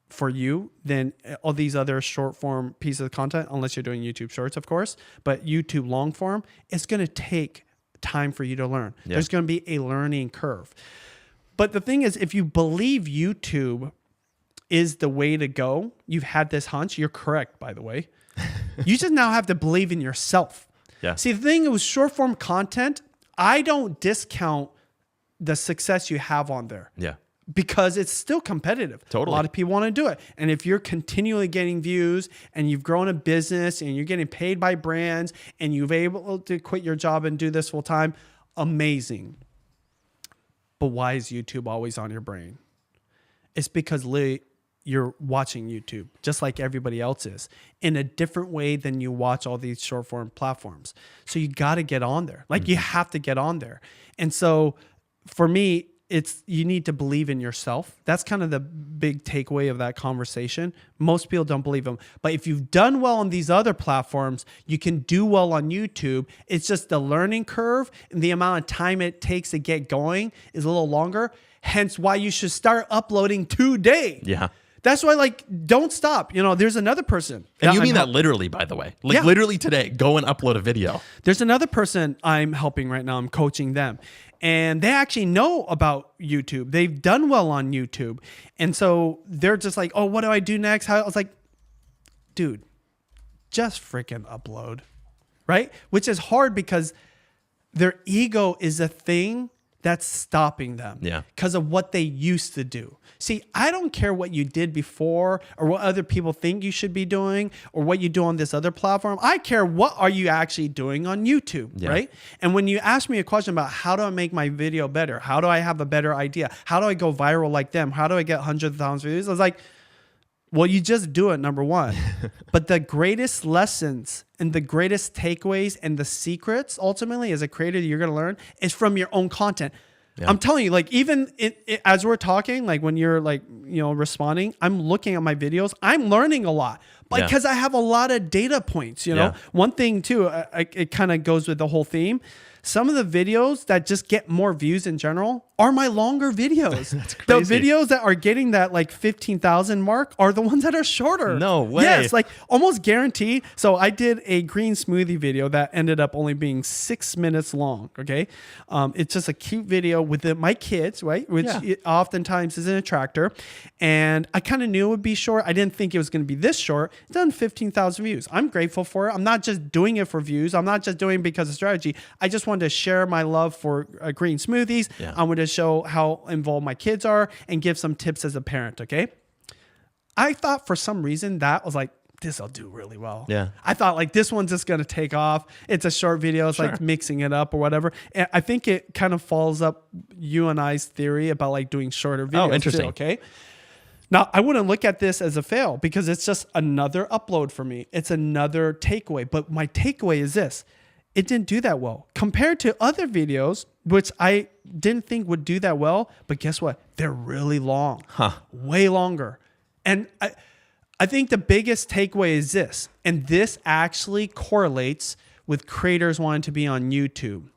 for you than all these other short form pieces of content, unless you're doing YouTube shorts, of course, but YouTube long form, it's going to take time for you to learn. Yeah. There's going to be a learning curve. But the thing is, if you believe YouTube is the way to go, you've had this hunch, you're correct, by the way. You just now have to believe in yourself. Yeah. See, the thing with short form content, I don't discount the success you have on there. Yeah. Because it's still competitive. Totally. A lot of people want to do it. And if you're continually getting views and you've grown a business and you're getting paid by brands and you've able to quit your job and do this full time, amazing. But why is YouTube always on your brain? It's because you're watching YouTube just like everybody else is in a different way than you watch all these short form platforms. So you got to get on there. Like you have to get on there. And so for me, you need to believe in yourself. That's kind of the big takeaway of that conversation. Most people don't believe them. But if you've done well on these other platforms, you can do well on YouTube. It's just the learning curve and the amount of time it takes to get going is a little longer. Hence why you should start uploading today. Yeah. That's why, like, don't stop. You know, there's another person. And you mean that literally, by the way. Like, literally today, go and upload a video. There's another person I'm helping right now. I'm coaching them. And they actually know about YouTube. They've done well on YouTube. And so they're just like, oh, what do I do next? I was like, dude, just freaking upload. right? Which is hard because their ego is a thing that's stopping them because of what they used to do. See, I don't care what you did before or what other people think you should be doing or what you do on this other platform. I care what are you actually doing on YouTube, right? And when you ask me a question about how do I make my video better? How do I have a better idea? How do I go viral like them? How do I get hundreds of thousands of views? I was like, well, you just do it, number one. But the greatest lessons and the greatest takeaways and the secrets, ultimately, as a creator, you're going to learn is from your own content. Yeah. I'm telling you, like, even as we're talking, like when you're like, you know, responding, I'm looking at my videos. I'm learning a lot because I have a lot of data points, you know. One thing, too, it kind of goes with the whole theme. Some of the videos that just get more views in general are my longer videos. That's crazy. The videos that are getting that like 15,000 mark are the ones that are shorter. No way. Yes, like almost guaranteed. So I did a green smoothie video that ended up only being 6 minutes long. Okay. It's just a cute video with my kids, right? Which oftentimes is an attractor. And I kind of knew it would be short. I didn't think it was going to be this short. It's done 15,000 views. I'm grateful for it. I'm not just doing it for views. I'm not just doing it because of strategy. I just wanted to share my love for green smoothies. I wanted to show how involved my kids are and give some tips as a parent. Okay. I thought for some reason that was like, this will do really well. Yeah. I thought like this one's just going to take off. It's a short video. It's like mixing it up or whatever. And I think it kind of follows up you and I's theory about like doing shorter videos. Oh, interesting. Too, okay. Now, I wouldn't look at this as a fail because it's just another upload for me. It's another takeaway. But my takeaway is this. It didn't do that well compared to other videos, which I didn't think would do that well. But guess what? They're really long, way longer. And I think the biggest takeaway is this, and this actually correlates with creators wanting to be on YouTube.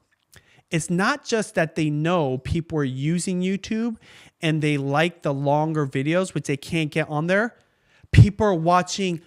It's not just that they know people are using YouTube and they like the longer videos, which they can't get on there. People are watching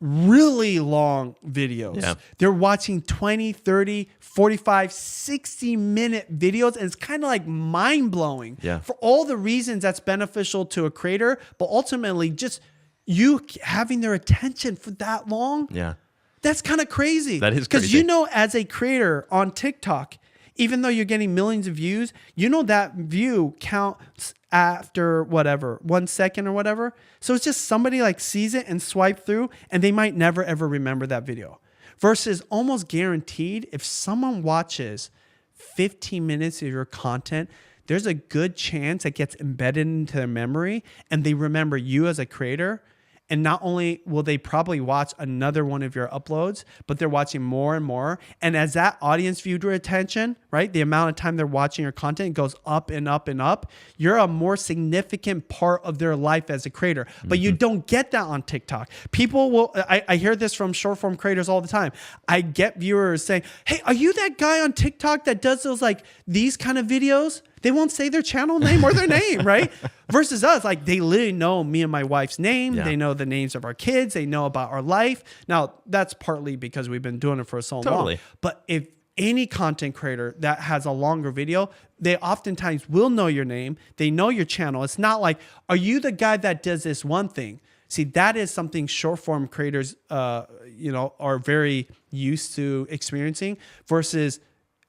really long videos. Yeah. They're watching 20, 30, 45, 60-minute videos. And it's kind of like mind-blowing for all the reasons that's beneficial to a creator, but ultimately just you having their attention for that long. Yeah. That's kind of crazy. That is crazy. Because you know, as a creator on TikTok, even though you're getting millions of views, you know that view counts after whatever, 1 second or whatever. So it's just somebody like sees it and swipe through and they might never ever remember that video. Versus almost guaranteed, if someone watches 15 minutes of your content, there's a good chance it gets embedded into their memory and they remember you as a creator. And not only will they probably watch another one of your uploads, but they're watching more and more. And as that audience viewer attention, right, the amount of time they're watching your content goes up and up and up, you're a more significant part of their life as a creator. But you don't get that on TikTok. People will, I hear this from short form creators all the time. I get viewers saying, hey, are you that guy on TikTok that does those like these kind of videos? They won't say their channel name or their name, right? Versus us, like they literally know me and my wife's name. Yeah. They know the names of our kids. They know about our life. Now, that's partly because we've been doing it for so long. But if any content creator that has a longer video, they oftentimes will know your name. They know your channel. It's not like, are you the guy that does this one thing? See, that is something short form creators, are very used to experiencing versus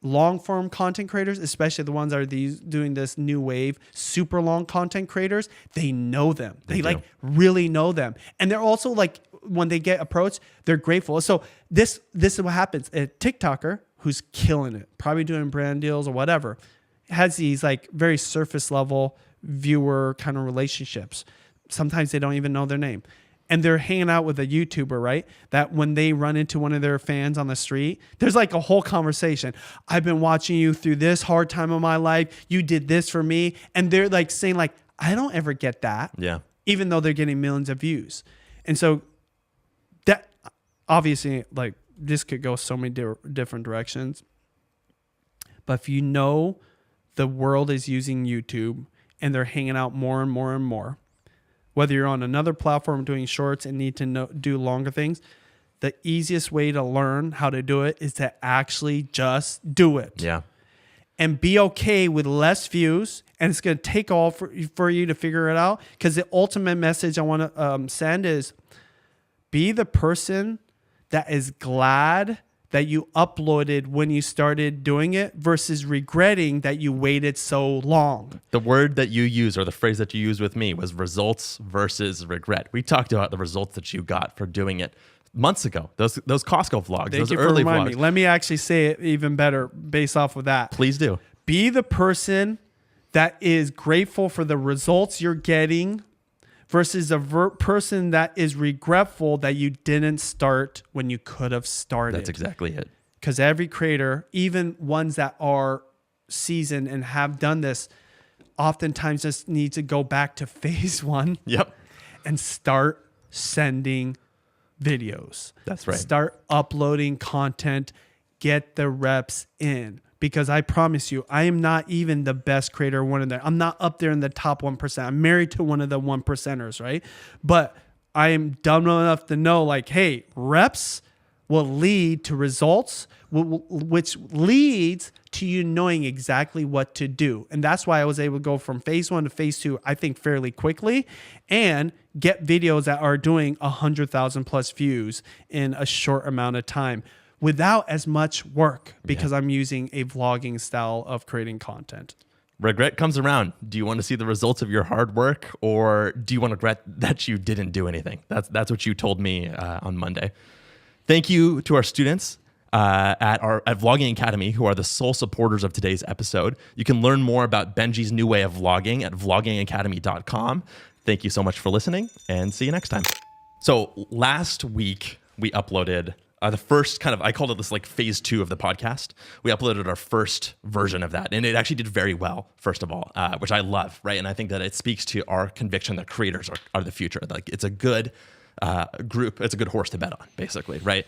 long form content creators, especially the ones that are doing this new wave, super long content creators, they know them. They like really know them. And they're also like, when they get approached, they're grateful. So this is what happens. A TikToker who's killing it, probably doing brand deals or whatever, has these like very surface level viewer kind of relationships. Sometimes they don't even know their name. And they're hanging out with a YouTuber, right? That when they run into one of their fans on the street, there's like a whole conversation. I've been watching you through this hard time of my life. You did this for me. And they're like saying like, I don't ever get that. Yeah. Even though they're getting millions of views. And so that obviously like this could go so many different directions. But if you know the world is using YouTube and they're hanging out more and more and more, whether you're on another platform doing shorts and need to do longer things, the easiest way to learn how to do it is to actually just do it. Yeah. And be okay with less views. And it's going to take all for you to figure it out. Because the ultimate message I want to send is be the person that is glad that you uploaded when you started doing it versus regretting that you waited so long? The word that you use, or the phrase that you used with me, was results versus regret. We talked about the results that you got for doing it months ago. Those Costco vlogs, those early vlogs. Let me actually say it even better based off of that. Please do. Be the person that is grateful for the results you're getting versus a person that is regretful that you didn't start when you could have started. That's exactly it. Because every creator, even ones that are seasoned and have done this, oftentimes just need to go back to phase one. Yep. And start sending videos. That's right. Start uploading content. Get the reps in. Because I promise you, I am not even the best creator. I'm not up there in the top 1%. I'm married to one of the 1%ers, right? But I am dumb enough to know, like, hey, reps will lead to results, which leads to you knowing exactly what to do. And that's why I was able to go from phase one to phase two, I think, fairly quickly, and get videos that are doing 100,000 plus views in a short amount of time, without as much work, because I'm using a vlogging style of creating content. Regret comes around. Do you want to see the results of your hard work, or do you want to regret that you didn't do anything? That's what you told me on Monday. Thank you to our students at Vlogging Academy, who are the sole supporters of today's episode. You can learn more about Benji's new way of vlogging at vloggingacademy.com. Thank you so much for listening, and see you next time. So last week we uploaded the first kind of, I called it this like phase two of the podcast. We uploaded our first version of that, and it actually did very well, first of all, which I love, right? And I think that it speaks to our conviction that creators are the future. Like, it's a good group. It's a good horse to bet on, basically, right?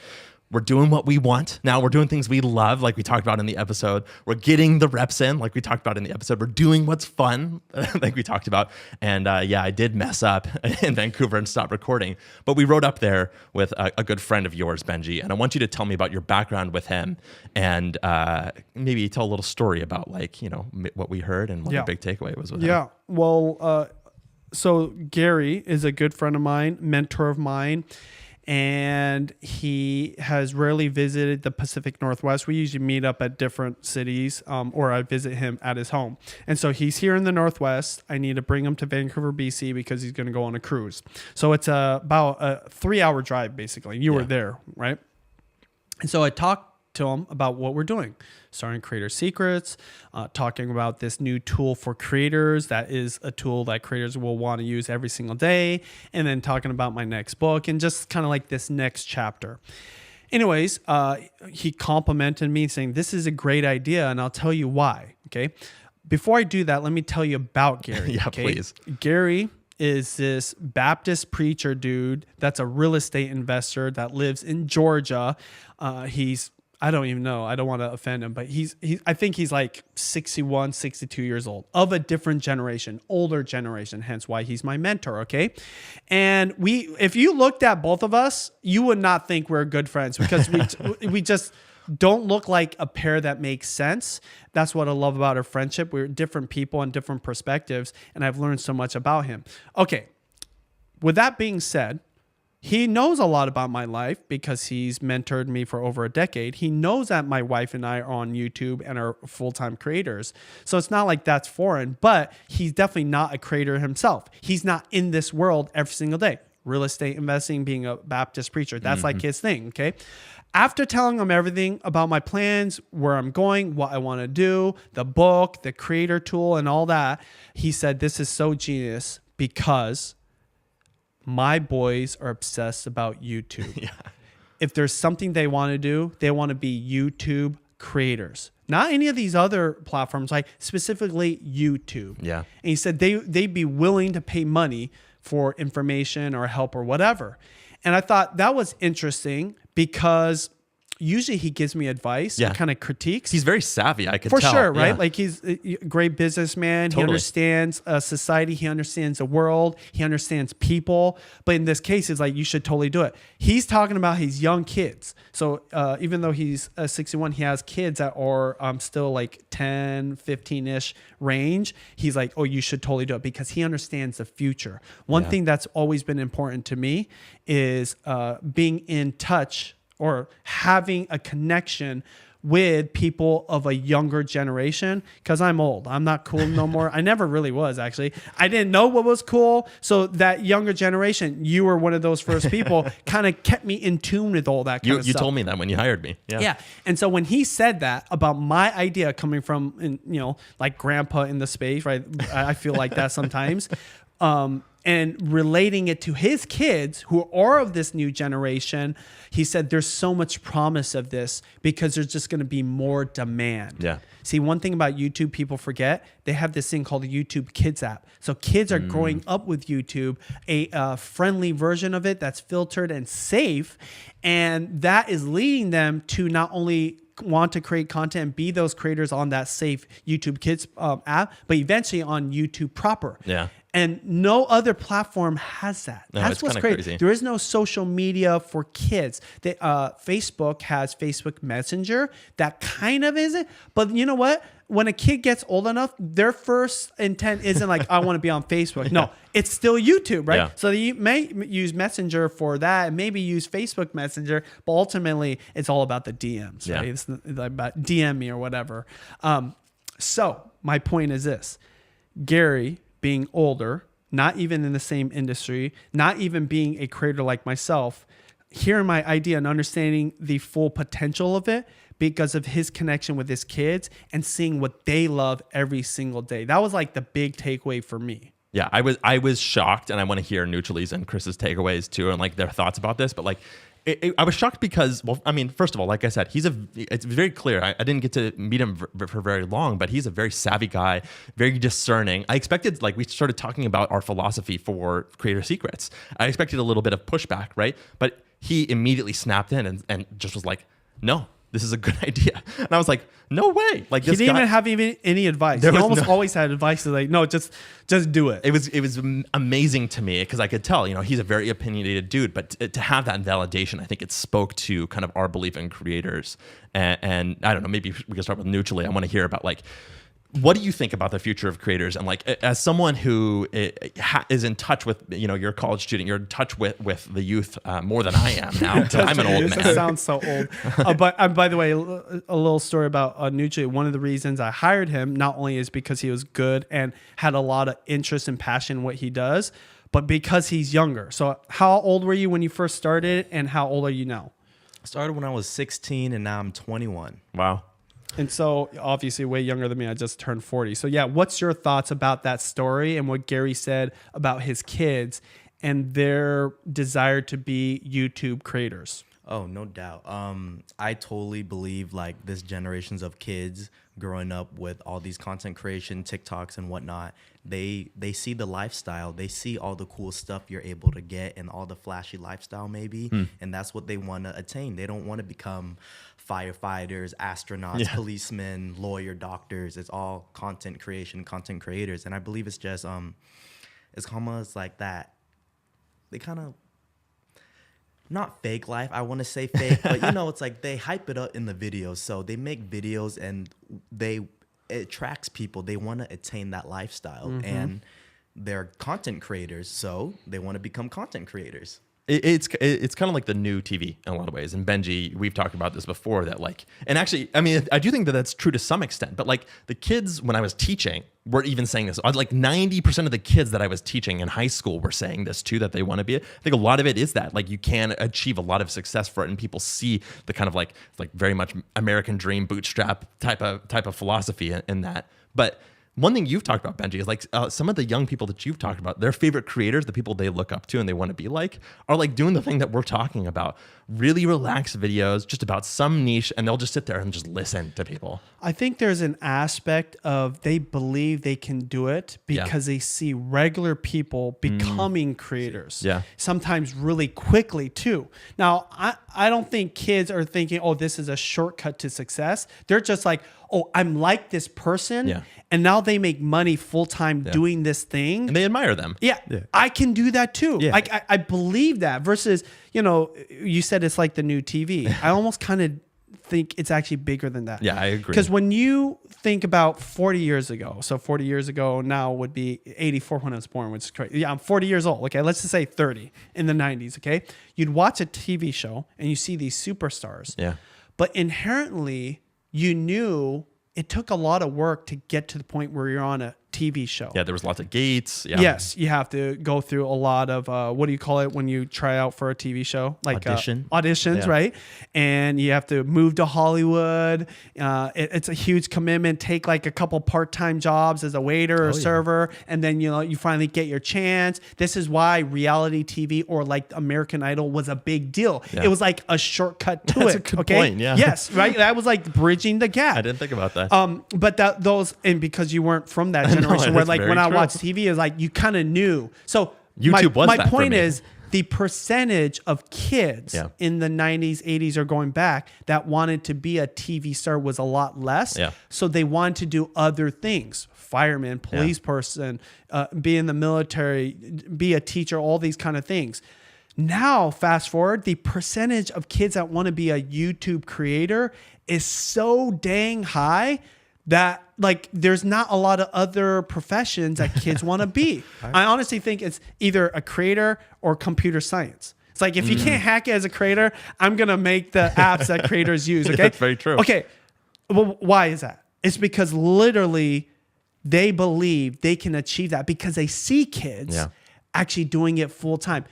We're doing what we want. Now we're doing things we love, like we talked about in the episode. We're getting the reps in, like we talked about in the episode. We're doing what's fun, like we talked about. And yeah, I did mess up in Vancouver and stop recording. But we rode up there with a good friend of yours, Benji. And I want you to tell me about your background with him, and maybe tell a little story about, like, you know, what we heard and what the big takeaway was with him. Yeah, well, so Gary is a good friend of mine, mentor of mine. And he has rarely visited the Pacific Northwest. We usually meet up at different cities, or I visit him at his home. And so he's here in the Northwest. I need to bring him to Vancouver, BC, because he's going to go on a cruise. So it's about a 3-hour drive, basically. You were there, right? And so I talked to him about what we're doing, starting Creator Secrets, talking about this new tool for creators that is a tool that creators will want to use every single day, and then talking about my next book and just kind of like this next chapter. Anyways, he complimented me saying, this is a great idea, and I'll tell you why, okay? Before I do that, let me tell you about Gary. Yeah, okay? Please. Gary is this Baptist preacher dude that's a real estate investor that lives in Georgia. I don't even know. I don't want to offend him, but I think he's like 61, 62 years old, of a different generation, older generation, hence why he's my mentor, okay? And if you looked at both of us, you would not think we're good friends, because we just don't look like a pair that makes sense. That's what I love about our friendship. We're different people and different perspectives, and I've learned so much about him. Okay, with that being said, he knows a lot about my life because he's mentored me for over a decade. He knows that my wife and I are on YouTube and are full-time creators. So it's not like that's foreign, but he's definitely not a creator himself. He's not in this world every single day. Real estate investing, being a Baptist preacher, that's like his thing, okay? After telling him everything about my plans, where I'm going, what I want to do, the book, the creator tool, and all that, he said, this is so genius because my boys are obsessed about YouTube. Yeah. If there's something they want to do, they want to be YouTube creators. Not any of these other platforms, like specifically YouTube. Yeah. And he said they'd be willing to pay money for information or help or whatever. And I thought that was interesting because usually he gives me advice, kind of critiques. He's very savvy, I could tell. For tell. sure, right? Yeah. Like, he's a great businessman. Totally. He understands society. He understands the world. He understands people. But in this case, it's like, you should totally do it. He's talking about his young kids. So even though he's 61, he has kids that are still like 10, 15-ish range. He's like, oh, you should totally do it because he understands the future. One thing that's always been important to me is being in touch or having a connection with people of a younger generation, because I'm old. I'm not cool no more. I never really was, actually. I didn't know what was cool. So that younger generation, you were one of those first people, kind of kept me in tune with all that kind of stuff. You told me that when you hired me. Yeah. And so when he said that about my idea coming from, like grandpa in the space, right? I feel like that sometimes. And relating it to his kids who are of this new generation, he said there's so much promise of this because there's just going to be more demand. Yeah. See, one thing about YouTube people forget, they have this thing called the YouTube Kids app. So kids are growing up with YouTube, a friendly version of it that's filtered and safe. And that is leading them to not only want to create content and be those creators on that safe YouTube Kids app, but eventually on YouTube proper. Yeah. And no other platform has that. No, That's what's crazy. There is no social media for kids. Facebook has Facebook Messenger. That kind of isn't. But you know what? When a kid gets old enough, their first intent isn't like, I want to be on Facebook. No, it's still YouTube, right? Yeah. So you may use Messenger for that and maybe use Facebook Messenger, but ultimately it's all about the DMs, right? It's about DM me or whatever. So my point is this. Gary, being older, not even in the same industry, not even being a creator like myself, hearing my idea and understanding the full potential of it because of his connection with his kids and seeing what they love every single day. That was like the big takeaway for me. Yeah, I was shocked, and I want to hear Neutrally's and Chris's takeaways too, and like their thoughts about this. But like, I was shocked because, well, I mean, first of all, like I said, it's very clear. I didn't get to meet him for very long, but he's a very savvy guy, very discerning. I expected, like, we started talking about our philosophy for Creator Secrets. I expected a little bit of pushback, right? But he immediately snapped in and just was like, no, this is a good idea. And I was like, no way. Like, he didn't even have any advice. He almost always had advice to like, no, just do it. It was amazing to me because I could tell, he's a very opinionated dude, but to have that validation, I think it spoke to kind of our belief in creators. And I don't know, maybe we can start with Neutrally. I want to hear about like, what do you think about the future of creators? And like, as someone who is in touch with, you're a college student, you're in touch with the youth more than I am now. I'm an old man. That sounds so old. But by the way, a little story about Neutrally. One of the reasons I hired him not only is because he was good and had a lot of interest and passion in what he does, but because he's younger. So how old were you when you first started, and how old are you now? I started when I was 16, and now I'm 21. Wow. And so obviously way younger than me. I just turned 40. So yeah, what's your thoughts about that story and what Gary said about his kids and their desire to be YouTube creators? Oh, no doubt. I totally believe like this generations of kids growing up with all these content creation, TikToks and whatnot, they see the lifestyle. They see all the cool stuff you're able to get and all the flashy lifestyle maybe. And that's what they want to attain. They don't want to become firefighters, astronauts, policemen, lawyer, doctors. It's all content creation, content creators. And I believe it's just, it's almost like that. They kind of, not fake life, I want to say fake, but it's like they hype it up in the videos. So they make videos and it attracts people. They want to attain that lifestyle and they're content creators. So they want to become content creators. It's kind of like the new TV in a lot of ways. And Benji, we've talked about this before that like, and actually, I mean, I do think that that's true to some extent, but like the kids, when I was teaching, were even saying this. Like 90% of the kids that I was teaching in high school were saying this too, that they want to be it. I think a lot of it is that like you can achieve a lot of success for it. And people see the kind of like very much American dream bootstrap type of philosophy in that. But one thing you've talked about, Benji, is like some of the young people that you've talked about, their favorite creators, the people they look up to and they want to be like, are like doing the thing that we're talking about. Really relaxed videos, just about some niche, and they'll just sit there and just listen to people. I think there's an aspect of they believe they can do it because they see regular people becoming creators. Yeah. Sometimes really quickly too. Now, I don't think kids are thinking, oh, this is a shortcut to success. They're just like, oh, I'm like this person. Yeah. And now they make money full-time doing this thing. And they admire them. Yeah, I can do that too. Yeah. I believe that versus, you said it's like the new TV. I almost kind of think it's actually bigger than that. Yeah, I agree. Because when you think about 40 years ago, so 40 years ago now would be 84 when I was born, which is crazy. Yeah, I'm 40 years old. Okay, let's just say 30 in the 90s. Okay, you'd watch a TV show and you see these superstars. Yeah. But inherently, you knew it took a lot of work to get to the point where you're on a TV show. Yeah, there was lots of gates. Yeah. Yes, you have to go through a lot of what do you call it when you try out for a TV show? Like auditions, Yeah. right? And you have to move to Hollywood. It's a huge commitment. Take like a couple part-time jobs as a waiter or server, and then you finally get your chance. This is why reality TV or like American Idol was a big deal. Yeah. It was like a shortcut to That's it. a good okay? point, yeah. Yes, right. That was like bridging the gap. I didn't think about that. But those, and because you weren't from that generation, where that's like very when I true. watched TV, is like you kind of knew. So YouTube was my that for point me. is the percentage of kids in the 90s, 80s, or going back that wanted to be a TV star was a lot less. Yeah. So they wanted to do other things: fireman, police person, be in the military, be a teacher, all these kind of things. Now, fast forward, the percentage of kids that want to be a YouTube creator is so dang high that like there's not a lot of other professions that kids want to be. I honestly think it's either a creator or computer science. It's like if you can't hack it as a creator, I'm going to make the apps that creators use. Okay. That's very true. Okay. Well, why is that? It's because literally they believe they can achieve that because they see kids actually doing it full time.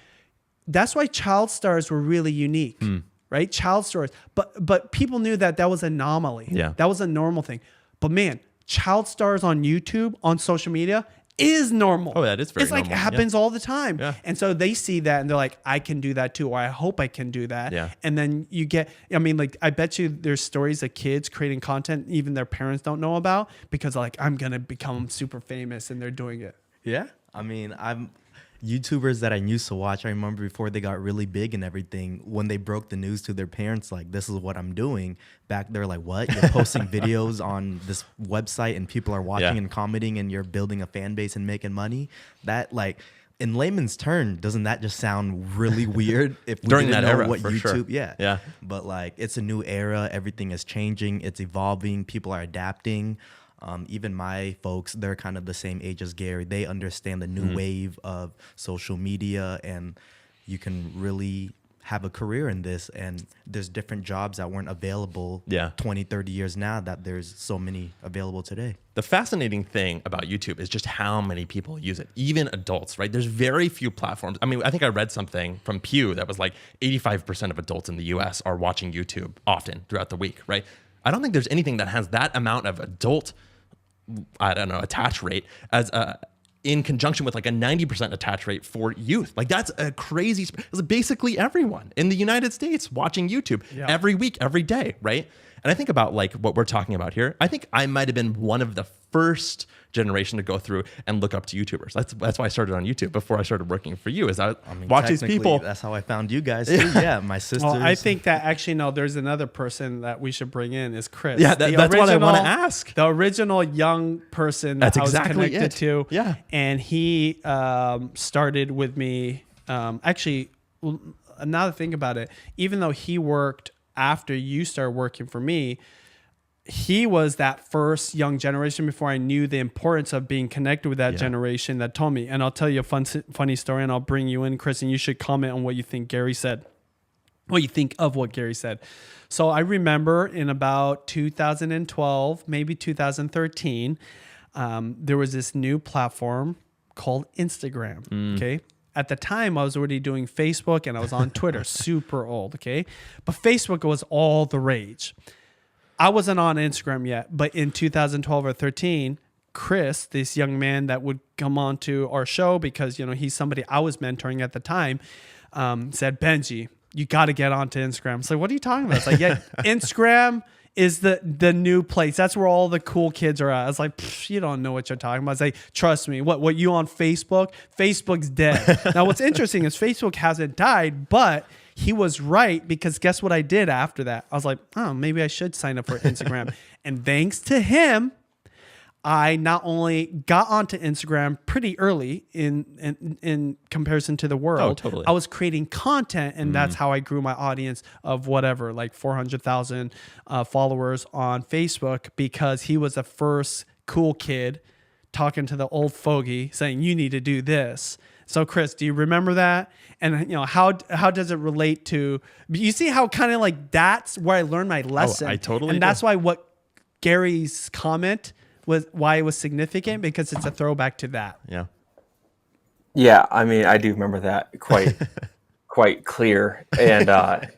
That's why child stars were really unique, right? Child stars. But people knew that was an anomaly. Yeah. That was a normal thing. But man, child stars on YouTube, on social media is normal. Oh, that is very It's like normal. it happens all the time. Yeah. And so they see that and they're like, I can do that too, or I hope I can do that. Yeah. And then you get, I mean, like, I bet you there's stories of kids creating content even their parents don't know about because like, I'm going to become super famous and they're doing it. Yeah. I mean, YouTubers that I used to watch, I remember before they got really big and everything, when they broke the news to their parents, like, this is what I'm doing, back they're like, what? You're posting videos on this website and people are watching and commenting and you're building a fan base and making money? That, like, in layman's term, doesn't that just sound really weird if we During didn't that know era, what for YouTube? sure. Yeah. But, like, it's a new era. Everything is changing. It's evolving. People are adapting. Even my folks, they're kind of the same age as Gary. They understand the new wave of social media, and you can really have a career in this. And there's different jobs that weren't available 20, 30 years now that there's so many available today. The fascinating thing about YouTube is just how many people use it, even adults, right? There's very few platforms. I mean, I think I read something from Pew that was like 85% of adults in the US are watching YouTube often throughout the week, right? I don't think there's anything that has that amount of adult, attach rate as in conjunction with like a 90% attach rate for youth. Like that's a crazy, it's basically everyone in the United States watching YouTube every week, every day, right? And I think about like what we're talking about here. I think I might have been one of the first generation to go through and look up to YouTubers. That's why I started on YouTube before I started working for you. Is I watch these people. That's how I found you guys too. Yeah, my sisters. Well, I think that actually no. There's another person that we should bring in is Chris. Yeah, that's what I want to ask. The original young person that I was connected to. Yeah, and he started with me. Actually, now that I think about it, even though he worked after you started working for me, he was that first young generation before I knew the importance of being connected with that generation that told me. And I'll tell you a funny story, and I'll bring you in, Chris, and you should comment on what you think Gary said. What you think of what Gary said. So I remember in about 2012, maybe 2013, there was this new platform called Instagram. Okay. At the time, I was already doing Facebook and I was on Twitter, super old, okay? But Facebook was all the rage. I wasn't on Instagram yet, but in 2012 or 13, Chris, this young man that would come on to our show because, he's somebody I was mentoring at the time, said, Benji, you got to get onto Instagram. It's like, what are you talking about? It's like, yeah, Instagram is the new place. That's where all the cool kids are at. I was like, you don't know what you're talking about. I was like, trust me. What you on Facebook? Facebook's dead. Now, what's interesting is Facebook hasn't died, but he was right because guess what I did after that? I was like, oh, maybe I should sign up for Instagram. And thanks to him, I not only got onto Instagram pretty early in comparison to the world. Oh, totally. I was creating content, and that's how I grew my audience of whatever, like 400,000 followers on Facebook, because he was the first cool kid talking to the old fogey saying, you need to do this. So Chris, do you remember that? And how does it relate to, you see how kind of like that's where I learned my lesson. I totally And that's why what Gary's comment was, why it was significant, because it's a throwback to that. Yeah. Yeah, I mean, I do remember that quite clear. And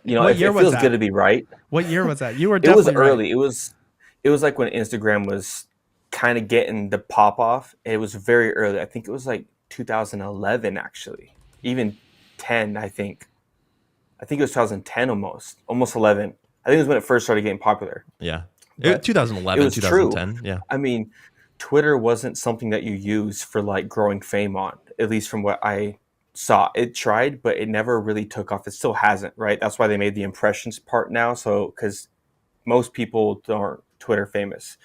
it feels good to be right. What year was that? You were definitely It was early. Right. It was like when Instagram was kind of getting the pop off. It was very early. I think it was like 2011 actually. Even 10, I think. I think it was 2010 almost 11. I think it was when it first started getting popular. Yeah. 2011, it was 2010. True. Yeah. I mean, Twitter wasn't something that you use for like growing fame on, at least from what I saw. It tried, but it never really took off. It still hasn't, right? That's why they made the impressions part now. So, because most people aren't Twitter famous.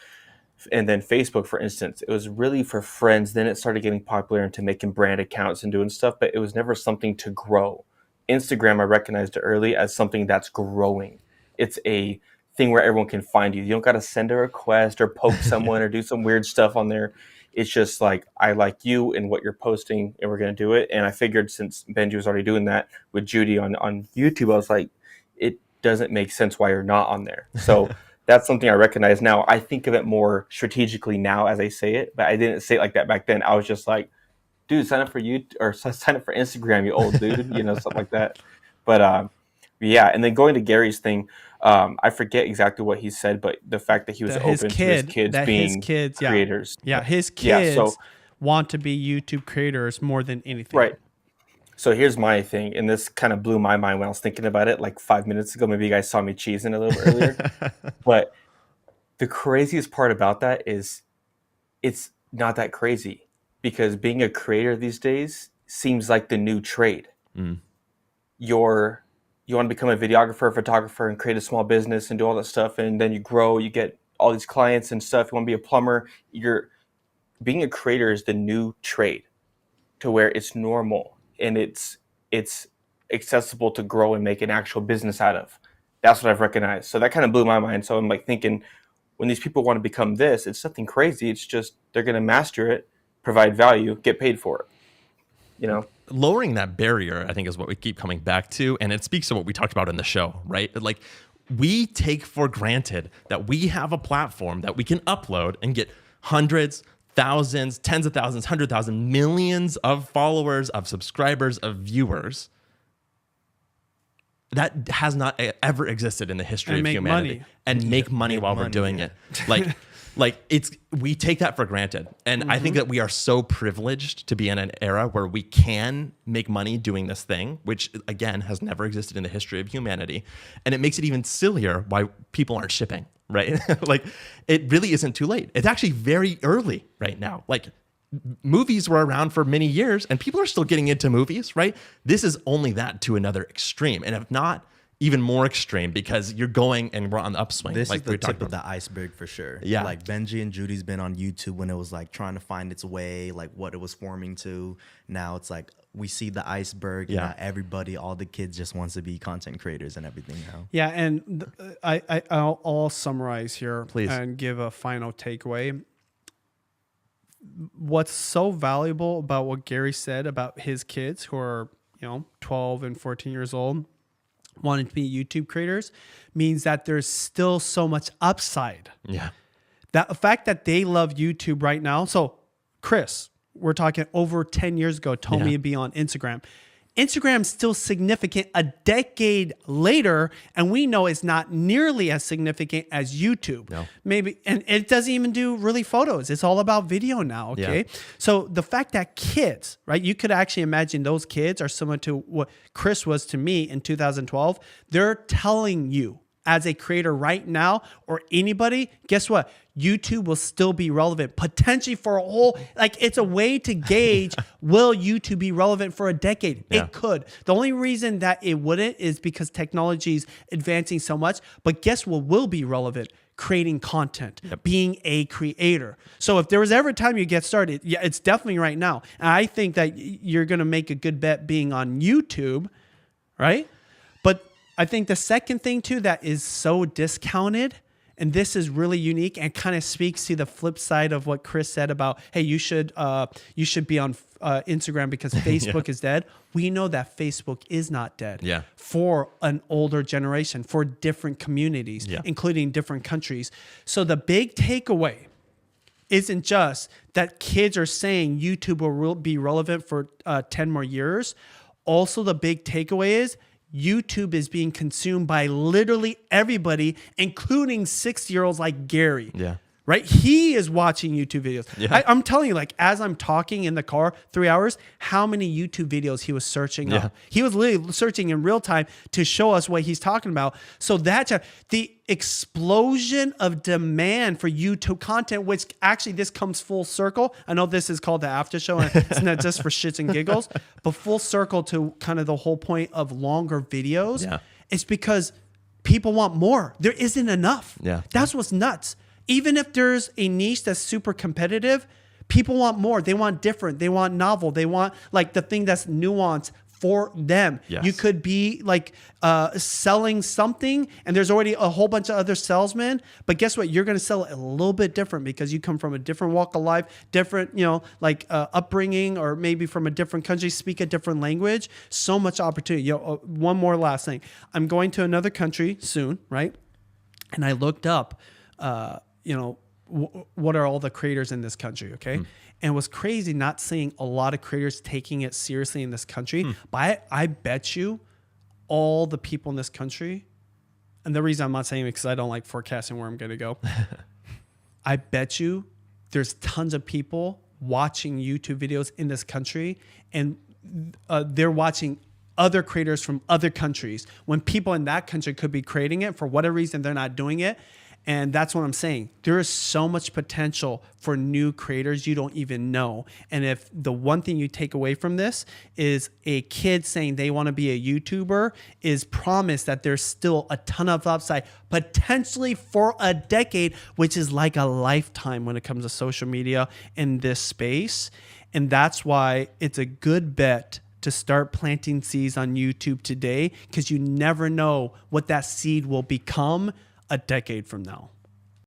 And then Facebook, for instance, it was really for friends. Then it started getting popular into making brand accounts and doing stuff, but it was never something to grow. Instagram, I recognized it early as something that's growing. It's a thing where everyone can find you. You don't got to send a request or poke someone or do some weird stuff on there. It's just like, I like you and what you're posting, and we're going to do it. And I figured since Benji was already doing that with Judy on YouTube, I was like, it doesn't make sense why you're not on there. So that's something I recognize now. I think of it more strategically now as I say it, but I didn't say it like that back then. I was just like, dude, sign up for YouTube or sign up for Instagram, you old dude, something like that. But yeah, and then going to Gary's thing, I forget exactly what he said, but the fact that he was open to his kids being creators. Yeah, his kids want to be YouTube creators more than anything. Right. So here's my thing, and this kind of blew my mind when I was thinking about it like 5 minutes ago. Maybe you guys saw me cheesing a little bit earlier. But the craziest part about that is it's not that crazy, because being a creator these days seems like the new trade. You want to become a videographer, photographer, and create a small business and do all that stuff, and then you grow, you get all these clients and stuff. You want to be a plumber. Being a creator is the new trade, to where it's normal and it's accessible to grow and make an actual business out of. That's what I've recognized. So that kind of blew my mind. So I'm like thinking, when these people want to become this, it's nothing crazy. It's just they're going to master it, provide value, get paid for it. Lowering that barrier, I think, is what we keep coming back to. And it speaks to what we talked about in the show, right? Like, we take for granted that we have a platform that we can upload and get hundreds, thousands, tens of thousands, 100,000, millions of followers, of subscribers, of viewers. That has not ever existed in the history of humanity. And make money while we're doing it. We take that for granted. And I think that we are so privileged to be in an era where we can make money doing this thing, which again has never existed in the history of humanity. And it makes it even sillier why people aren't shipping, right? Like, it really isn't too late. It's actually very early right now. Like, movies were around for many years and people are still getting into movies, right? This is only that to another extreme. And if not, even more extreme, because you're going and we're on the upswing. This like is the tip of the iceberg for sure. Yeah. Like, Benji and Judy's been on YouTube when it was like trying to find its way, like what it was forming to. Now it's like we see the iceberg. Yeah. And everybody, all the kids just wants to be content creators and everything now. Yeah, and I'll summarize here, please, and give a final takeaway. What's so valuable about what Gary said about his kids who are 12 and 14 years old wanting to be YouTube creators means that there's still so much upside. Yeah. That the fact that they love YouTube right now. So Chris, we're talking over 10 years ago, told me to be on Instagram. Instagram's still significant a decade later, and we know it's not nearly as significant as YouTube. No. Maybe, and it doesn't even do really photos. It's all about video now, okay? Yeah. So the fact that kids, right, you could actually imagine those kids are similar to what Chris was to me in 2012. They're telling you, as a creator right now, or anybody, guess what? YouTube will still be relevant, potentially for a whole, like, it's a way to gauge, will YouTube be relevant for a decade? Yeah. It could. The only reason that it wouldn't is because technology is advancing so much. But guess what will be relevant? creating content, being a creator. So if there was ever a time you get started, yeah, it's definitely right now. And I think that you're going to make a good bet being on YouTube, right? But I think the second thing too that is so discounted, and this is really unique and kind of speaks to the flip side of what Chris said about, hey, you should be on Instagram because Facebook is dead. We know that Facebook is not dead for an older generation, for different communities, including different countries. So the big takeaway isn't just that kids are saying YouTube will be relevant for 10 more years. Also, the big takeaway is YouTube is being consumed by literally everybody, including 6-year-olds like Gary. Yeah. Right? He is watching YouTube videos. Yeah. I'm telling you, like, as I'm talking in the car 3 hours, how many YouTube videos he was searching up. He was literally searching in real time to show us what he's talking about. So that's the explosion of demand for YouTube content, which actually this comes full circle. I know this is called the after show, and it's not just for shits and giggles, but full circle to kind of the whole point of longer videos. Yeah. It's because people want more. There isn't enough. Yeah. That's what's nuts. Even if there's a niche that's super competitive, people want more. They want different. They want novel. They want like the thing that's nuanced for them. Yes. You could be like selling something and there's already a whole bunch of other salesmen, but guess what? You're going to sell it a little bit different because you come from a different walk of life, different, upbringing, or maybe from a different country, speak a different language. So much opportunity. One more last thing. I'm going to another country soon, right? And I looked up, what are all the creators in this country, okay? And it was crazy not seeing a lot of creators taking it seriously in this country. But I bet you all the people in this country, and the reason I'm not saying it because I don't like forecasting where I'm going to go. I bet you there's tons of people watching YouTube videos in this country, and they're watching other creators from other countries when people in that country could be creating it. For whatever reason, they're not doing it. And that's what I'm saying. There is so much potential for new creators you don't even know. And if the one thing you take away from this is a kid saying they want to be a YouTuber, is promise that there's still a ton of upside, potentially for a decade, which is like a lifetime when it comes to social media in this space. And that's why it's a good bet to start planting seeds on YouTube today, because you never know what that seed will become a decade from now.